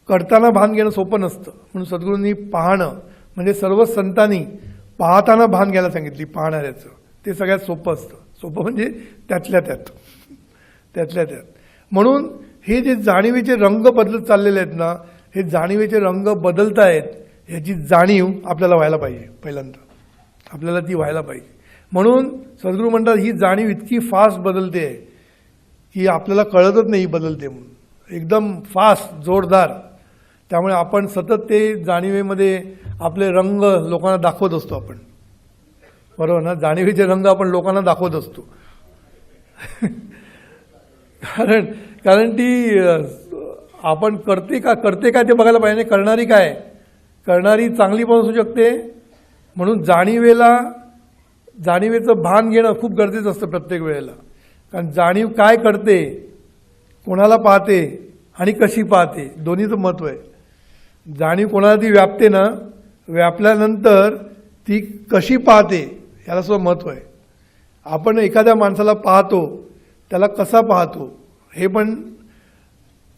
करताना भान घेणं सोपं नसतं, म्हणून सद्गुरूंनी पाहणं म्हणजे सर्व संतांनी पाहताना भान घ्यायला सांगितली. पाहणाऱ्याचं ते सगळ्यात सोपं असतं. सोपं म्हणजे त्यातल्या त्यात. म्हणून हे जे जाणीवेचे रंग बदलत चाललेले आहेत ना, हे जाणीवेचे रंग बदलत आहेत याची जाणीव आपल्याला व्हायला पाहिजे. पहिल्यांदा आपल्याला ती व्हायला पाहिजे. म्हणून सद्गुरू म्हणतात ही जाणीव इतकी फास्ट बदलते की आपल्याला कळतच नाही बदलते म्हणून, एकदम फास्ट, जोरदार. त्यामुळे आपण सतत ते जाणीवेमध्ये आपले रंग लोकांना दाखवत असतो आपण, बरोबर ना. जाणीवेचे रंग आपण लोकांना दाखवत असतो. कारण ती आपण करते का ते बघायला पाहिजे. करणारी चांगली पण असू शकते. म्हणून जाणीवेचं भान घेणं खूप गरजेचं असतं प्रत्येक वेळेला. कारण जाणीव काय करते, कोणाला पाहते आणि कशी पाहते, दोन्हीचं महत्त्व आहे. जाणीव कोणाला ती व्यापते ना, व्यापल्यानंतर ती कशी पाहते याला सुद्धा महत्त्व आहे. आपण एखाद्या माणसाला पाहतो, त्याला कसा पाहतो हे पण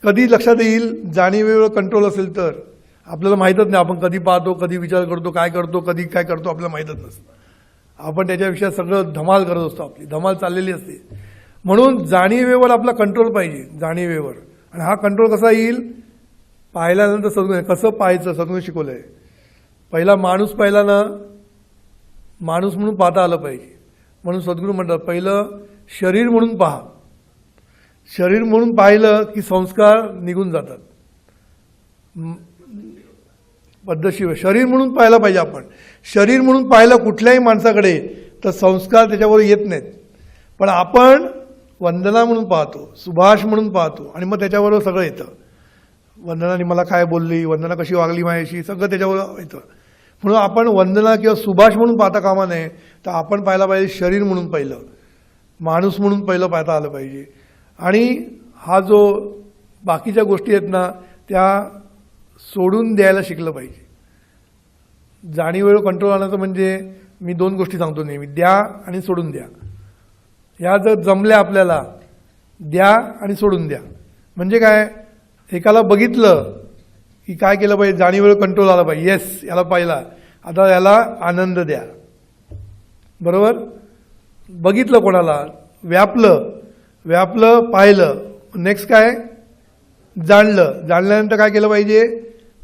कधी लक्षात येईल, जाणीवेवर कंट्रोल असेल तर. आपल्याला माहीतच नाही आपण कधी पाहतो, कधी विचार करतो, कधी काय करतो आपल्याला माहीतच नसतं. आपण त्याच्याविषयी सगळं धमाल करत असतो, आपली धमाल चाललेली असते. म्हणून जाणीवेवर आपला कंट्रोल पाहिजे, जाणीवेवर. आणि हा कंट्रोल कसा येईल, पाहिल्यानंतर सद्गुरू कसं पाहायचं सद्गुरू शिकवलं आहे. पहिला माणूस पाहिला ना, माणूस म्हणून पाहता आलं पाहिजे. म्हणून सद्गुरू म्हणतात पहिलं शरीर म्हणून पहा. शरीर म्हणून पाहिलं की संस्कार निघून जातात. पद्धतशीर शरीर म्हणून पाहायला पाहिजे आपण. शरीर म्हणून पाहिलं कुठल्याही माणसाकडे तर संस्कार त्याच्यावर येत नाहीत. पण आपण वंदना म्हणून पाहतो, सुभाष म्हणून पाहतो आणि मग त्याच्याबरोबर सगळं येतं. वंदनाने मला काय बोलली, वंदना कशी वागली माझ्याशी, सगळं त्याच्यावर येतं. म्हणून आपण वंदना किंवा सुभाष म्हणून पाहता कामा नये. तर आपण पाहायला पाहिजे शरीर म्हणून पहिलं, माणूस म्हणून पहिलं पाहता आलं पाहिजे. आणि हा जो बाकीच्या गोष्टी आहेत ना त्या सोडून द्यायला शिकलं पाहिजे. जाणीवेळ कंट्रोल आणायचं म्हणजे मी 2 गोष्टी सांगतो नेहमी, द्या आणि सोडून द्या. ह्या जर जमल्या आपल्याला, द्या आणि सोडून द्या. म्हणजे काय, एकाला बघितलं की काय केलं पाहिजे, जाणीवेळ कंट्रोल आला पाहिजे. येस, याला पाहिला, आता याला आनंद द्या. बरोबर. बघितलं कोणाला, व्यापलं पाहिलं. नेक्स्ट काय, जाणल्यानंतर काय केलं पाहिजे,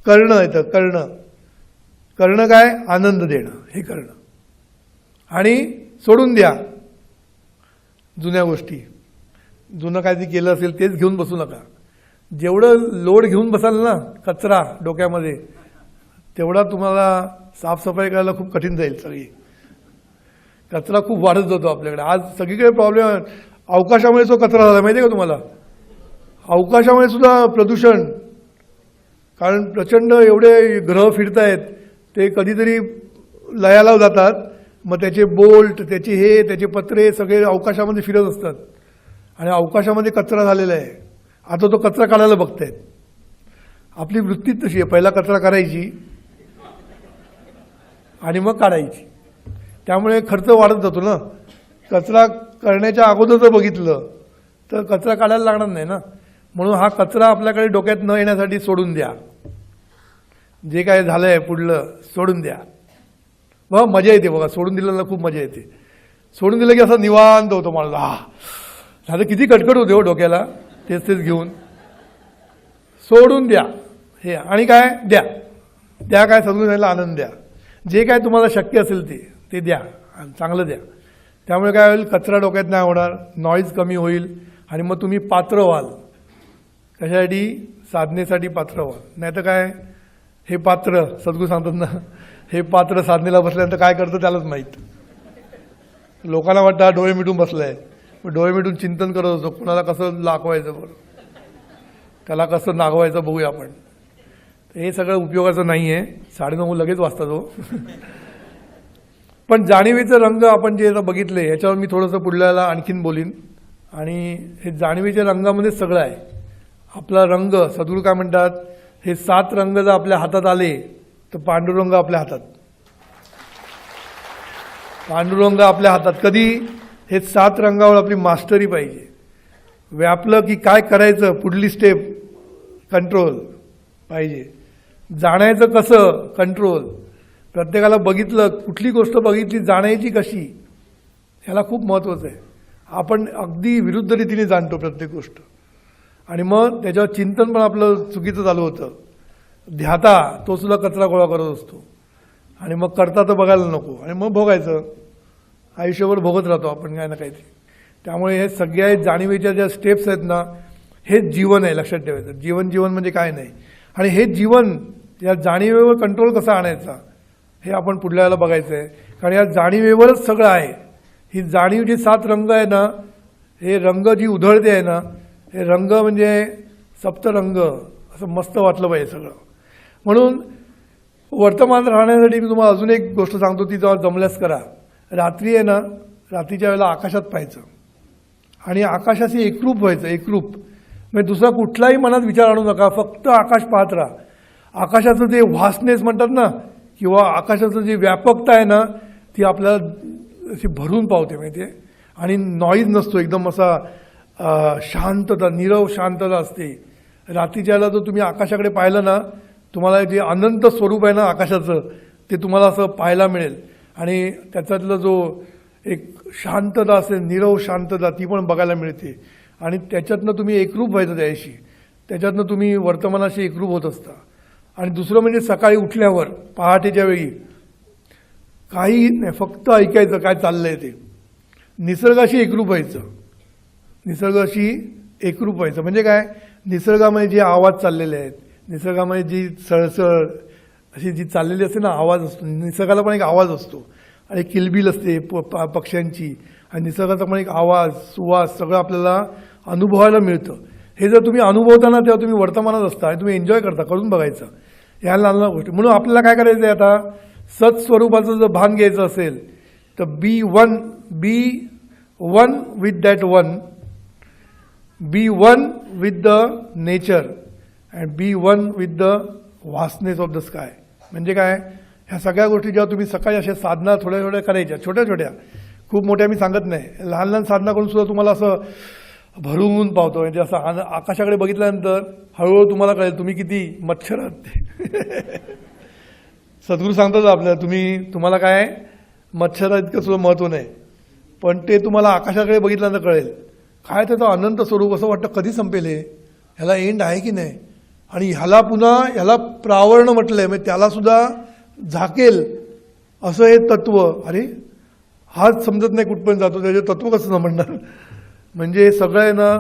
करणं येतं. करणं काय, आनंद देणं, हे करणं. आणि सोडून द्या जुन्या गोष्टी. जुनं काय ते केलं असेल तेच घेऊन बसू नका. जेवढं लोड घेऊन बसाल ना कचरा डोक्यामध्ये, तेवढा तुम्हाला साफसफाई करायला खूप कठीण जाईल. सगळी कचरा खूप वाढत जातो आपल्याकडे. आज सगळीकडे प्रॉब्लेम आहे. अवकाशामुळे जो कचरा झाला माहिती आहे का तुम्हाला, अवकाशामुळे सुद्धा प्रदूषण. कारण प्रचंड एवढे ग्रह फिरतायत, ते कधीतरी लयाला जातात, मग त्याचे बोल्ट, त्याचे पत्रे सगळे अवकाशामध्ये फिरत असतात आणि अवकाशामध्ये कचरा झालेला आहे. आता तो कचरा काढायला बघतायत. आपली वृत्तीच तशी आहे, पहिला कचरा करायची आणि मग काढायची. त्यामुळे खर्च वाढत जातो ना. कचरा करण्याच्या अगोदर जर बघितलं तर कचरा काढायला लागणार नाही ना. म्हणून हा कचरा आपल्याकडे डोक्यात न येण्यासाठी सोडून द्या. जे काय झालंय पुढलं सोडून द्या. बघा मजा येते, बघा सोडून दिलं ना खूप मजा येते. सोडून दिलं की असं निवांत होतो मला. आता किती कटकट होते हो डोक्याला, तेच घेऊन. सोडून द्या हे. आणि काय, द्या काय, समजून घ्यायला आनंद द्या. जे काय तुम्हाला शक्य असेल ते द्या, चांगलं द्या. त्यामुळे काय होईल, कचरा डोक्यात नाही होणार, नॉईज कमी होईल आणि मग तुम्ही पात्र व्हाल. कशासाठी, साधनेसाठी पात्र व्हाल. नाही तर काय, हे पात्र सद्गुरू सांगतात ना, हे पात्र साधनेला बसल्यानंतर काय करतं त्यालाच माहीत. लोकांना वाटतं हा डोळे मिटून बसलाय, डोळे मिटून चिंतन करत असतो कुणाला कसं लाकवायचं, बरं त्याला कसं नागवायचं बघूया आपण. हे सगळं उपयोगाचं नाही आहे. 9:30 लगेच वाजता तो. पण जाणीवेचं रंग आपण जे बघितले याच्यावर मी थोडंसं पुढल्याला आणखीन बोलीन. आणि हे जाणीवेच्या रंगामध्ये सगळं आहे. आपला रंग, सद्गुरू काय म्हणतात, हे 7 रंग जर आपल्या हातात आले तर पांडुरंग आपल्या हातात. पांडुरंग आपल्या हातात. कधी हे 7 रंगावर आपली मास्टरी पाहिजे. व्यापलं की काय करायचं, पुढली स्टेप कंट्रोल पाहिजे. जाणायचं कसं, कंट्रोल. प्रत्येकाला बघितलं, कुठली गोष्ट बघितली जाणायची कशी, ह्याला खूप महत्त्वाचं आहे. आपण अगदी विरुद्ध रीतीने जाणतो प्रत्येक गोष्ट आणि मग त्याच्यावर चिंतन पण आपलं चुकीचं चालू होतं. ध्याता तो सुद्धा कचरा गोळा करत असतो आणि मग करता तर बघायला नको आणि मग भोगायचं. आयुष्यभर भोगत राहतो आपण काय ना काहीतरी. त्यामुळे हे सगळ्या जाणीवेच्या ज्या स्टेप्स आहेत ना, हेच जीवन आहे, लक्षात ठेवायचं. जीवन म्हणजे काय नाही. आणि हे जीवन, या जाणीवेवर कंट्रोल कसा आणायचा हे आपण पुढल्या वेळेला बघायचं आहे. कारण या जाणीवेवरच सगळं आहे. ही जाणीव जी 7 रंग आहे ना, हे रंग जी उधळते आहे ना, हे रंग म्हणजे सप्तरंग, असं मस्त वाटलं पाहिजे सगळं. म्हणून वर्तमान राहण्यासाठी मी तुम्हाला अजून एक गोष्ट सांगतो, ती जेव्हा जमल्यास करा. रात्री आहे ना, रात्रीच्या वेळेला आकाशात पाहायचं आणि आकाशाशी एकरूप व्हायचं. एकरूप म्हणजे दुसरा कुठलाही मनात विचार आणू नका, फक्त आकाश पाहत राहा. आकाशाचं जे व्हास्टनेस म्हणतात ना, किंवा आकाशाचं जी व्यापकता आहे ना, ती आपल्याला अशी भरून पावते माहिती आहे. आणि नॉईज नसतो, एकदम असा शांतता, नीरव शांतता असते. रात्रीच्या वेळेला जर तुम्ही आकाशाकडे पाहिलं ना, तुम्हाला जे अनंत स्वरूप आहे ना आकाशाचं, ते तुम्हाला असं पाहायला मिळेल. आणि त्याच्यातलं जो एक शांतता असेल, नीरव शांतता, ती पण बघायला मिळते. आणि त्याच्यातनं तुम्ही एकरूप व्हायचं त्याशी, त्याच्यातनं तुम्ही वर्तमानाशी एकरूप होत असता. आणि दुसरं म्हणजे सकाळी उठल्यावर पहाटेच्या वेळी काही नाही, फक्त ऐकायचं काय चाललंय ते. निसर्गाशी एकरूप व्हायचं. निसर्गाशी एकरूप व्हायचं म्हणजे काय, निसर्गामध्ये जे आवाज चाललेले आहेत, निसर्गामध्ये जी सळसळ अशी जी चाललेली असते ना, आवाज असतो. निसर्गाला पण एक आवाज असतो आणि किलबिल असते पक्ष्यांची. आणि निसर्गाचा पण एक आवाज, सुवास सगळं आपल्याला अनुभवायला मिळतं. हे जर तुम्ही अनुभवताना तेव्हा तुम्ही वर्तमानात असता आणि तुम्ही एन्जॉय करता, करून बघायचं ह्या लहान लहान गोष्टी. म्हणून आपल्याला काय करायचं आहे आता, सत्स्वरूपाचं जर भान घ्यायचं असेल तर be one with that one, be one with the nature and be one with the vastness of the sky. म्हणजे काय, ह्या सगळ्या गोष्टी जेव्हा तुम्ही सकाळी अशा साधना थोड्या थोड्या करायच्या, छोट्या छोट्या, खूप मोठ्या मी सांगत नाही, लहान लहान साधना करून सुद्धा तुम्हाला असं भरून पावतो. म्हणजे असं आकाशाकडे बघितल्यानंतर हळूहळू तुम्हाला कळेल तुम्ही किती मच्छर आहात ते. सद्गुरू सांगतात आपल्याला, तुम्हाला काय मच्छर इतकं सुद्धा महत्त्व नाही, पण ते तुम्हाला आकाशाकडे बघितल्यानंतर कळेल काय त्याचं अनंत स्वरूप. असं वाटतं कधी संपेल हे, ह्याला एंड आहे की नाही. आणि ह्याला पुन्हा ह्याला प्रावरण म्हटलंय, म्हणजे त्याला सुद्धा झाकेल असं हे तत्व. अरे हाच समजत नाही कुठपर्यंत जातो, त्याचे तत्व कसं समजणार. म्हणजे सगळं आहे ना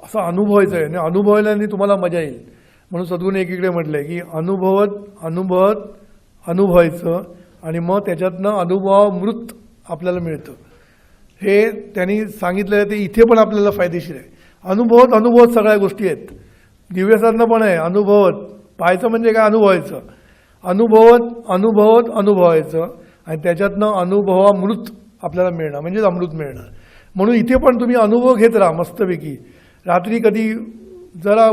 असं अनुभवायचं आहे आणि अनुभवायला तुम्हाला मजा येईल. म्हणून सद्गुरूने एकीकडे म्हटलंय की अनुभवत अनुभवायचं आणि मग त्याच्यातनं अनुभवामृत आपल्याला मिळतं. हे त्यांनी सांगितलं, ते इथे पण आपल्याला फायदेशीर आहे. अनुभवत सगळ्या गोष्टी आहेत. दिव्य साधना पण आहे, अनुभवत. पाहायचं म्हणजे काय, अनुभवायचं. अनुभवत अनुभवायचं आणि त्याच्यातनं अनुभवामृत आपल्याला मिळणं, म्हणजेच अमृत मिळणं. म्हणून इथे पण तुम्ही अनुभव घेत राहा मस्तपैकी. रात्री कधी जरा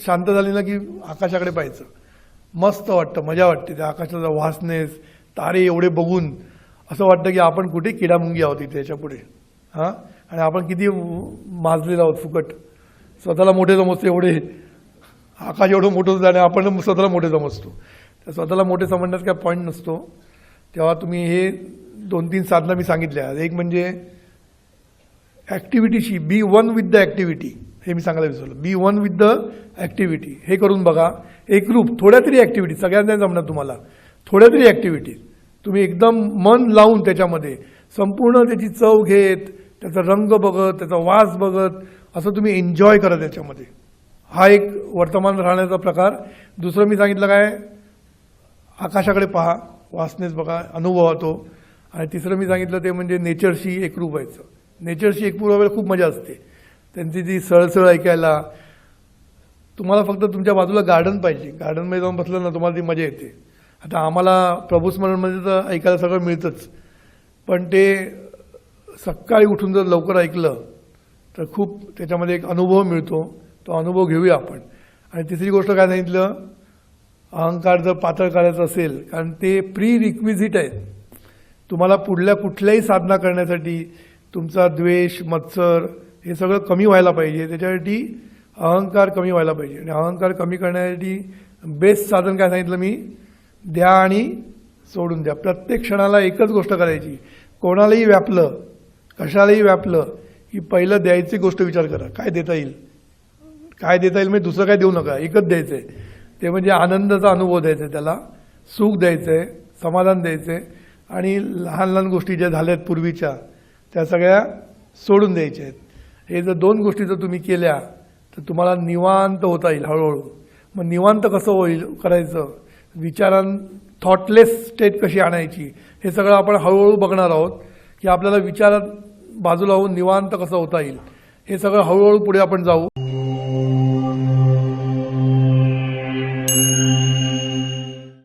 शांत झाली ना की आकाशाकडे पाहायचं, मस्त वाटतं, मजा वाटते. त्या आकाशाचा व्हास्टनेस, तारे एवढे बघून असं वाटतं की आपण कुठे किडामुंगी आहोत इथे त्याच्या पुढे. हां, आणि आपण किती माजलेलो आहोत फुकट. स्वतःला मोठे समजतो, एवढे आकाश एवढं मोठं जाणे, आपण स्वतःला मोठे समजतो. तर स्वतःला मोठे समजण्यात काय पॉईंट नसतो. तेव्हा तुम्ही हे 2-3 साधना मी सांगितल्या. एक म्हणजे ॲक्टिव्हिटीशी, बी वन विथ द ॲक्टिव्हिटी, हे मी सांगायला विसरलो. बी वन विथ द ॲक्टिव्हिटी, हे करून बघा. एकरूप थोड्या तरी ॲक्टिव्हिटी, सगळ्यांना जमणार तुम्हाला. थोड्या तरी ॲक्टिव्हिटी तुम्ही एकदम मन लावून त्याच्यामध्ये संपूर्ण त्याची चव घेत, त्याचा रंग बघत, त्याचा वास बघत, असं तुम्ही एन्जॉय करा त्याच्यामध्ये. हा एक वर्तमान राहण्याचा प्रकार. दुसरं मी सांगितलं काय, आकाशाकडे पहा, वासनेस बघा, अनुभव होतो. आणि तिसरं मी सांगितलं ते म्हणजे नेचरशी एकरूप व्हायचं. नेचरशी एकरूप व्हायला खूप मजा असते. त्यांची जी सळसळ ऐकायला. तुम्हाला फक्त तुमच्या बाजूला गार्डन पाहिजे, गार्डनमध्ये जाऊन बसलं ना तुम्हाला ती मजा येते. आता आम्हाला प्रभुस्मरणमध्ये तर ऐकायला सगळं मिळतंच, पण ते सकाळी उठून जर लवकर ऐकलं तर खूप त्याच्यामध्ये एक अनुभव मिळतो. तो अनुभव घेऊया आपण. आणि तिसरी गोष्ट काय सांगितलं, अहंकार जर पातळ करायचं असेल, कारण ते प्री रिक्विजिट आहेत. तुम्हाला पुढल्या कुठल्याही साधना करण्यासाठी तुमचा द्वेष मत्सर हे सगळं कमी व्हायला पाहिजे. त्याच्यासाठी अहंकार कमी व्हायला पाहिजे. आणि अहंकार कमी करण्यासाठी बेस्ट साधन काय सांगितलं मी, द्या आणि सोडून द्या. प्रत्येक क्षणाला एकच गोष्ट करायची. कोणालाही व्यापलं कशालाही व्यापलं की पहिलं द्यायची गोष्ट विचार करा. काय देता येईल, काय देता येईल म्हणजे दुसरं काय देऊ नका, एकच द्यायचं आहे. ते म्हणजे आनंदाचा अनुभव द्यायचा आहे, त्याला सुख द्यायचं आहे, समाधान द्यायचं आहे. आणि लहान लहान गोष्टी ज्या झाल्यात पूर्वीच्या त्या सगळ्या सोडून द्यायच्या आहेत. हे जर दोन गोष्टी जर तुम्ही केल्या तर तुम्हाला निवांत होता येईल हळूहळू. मग निवांत कसं होईल करायचं, थॉटलेस स्टेट कशी आणायची हे सगळं आपण हळूहळू बघणार आहोत. की आपल्याला विचारात बाजूला होऊन निवांत कसं होता येईल हे सगळं हळूहळू पुढे आपण जाऊ.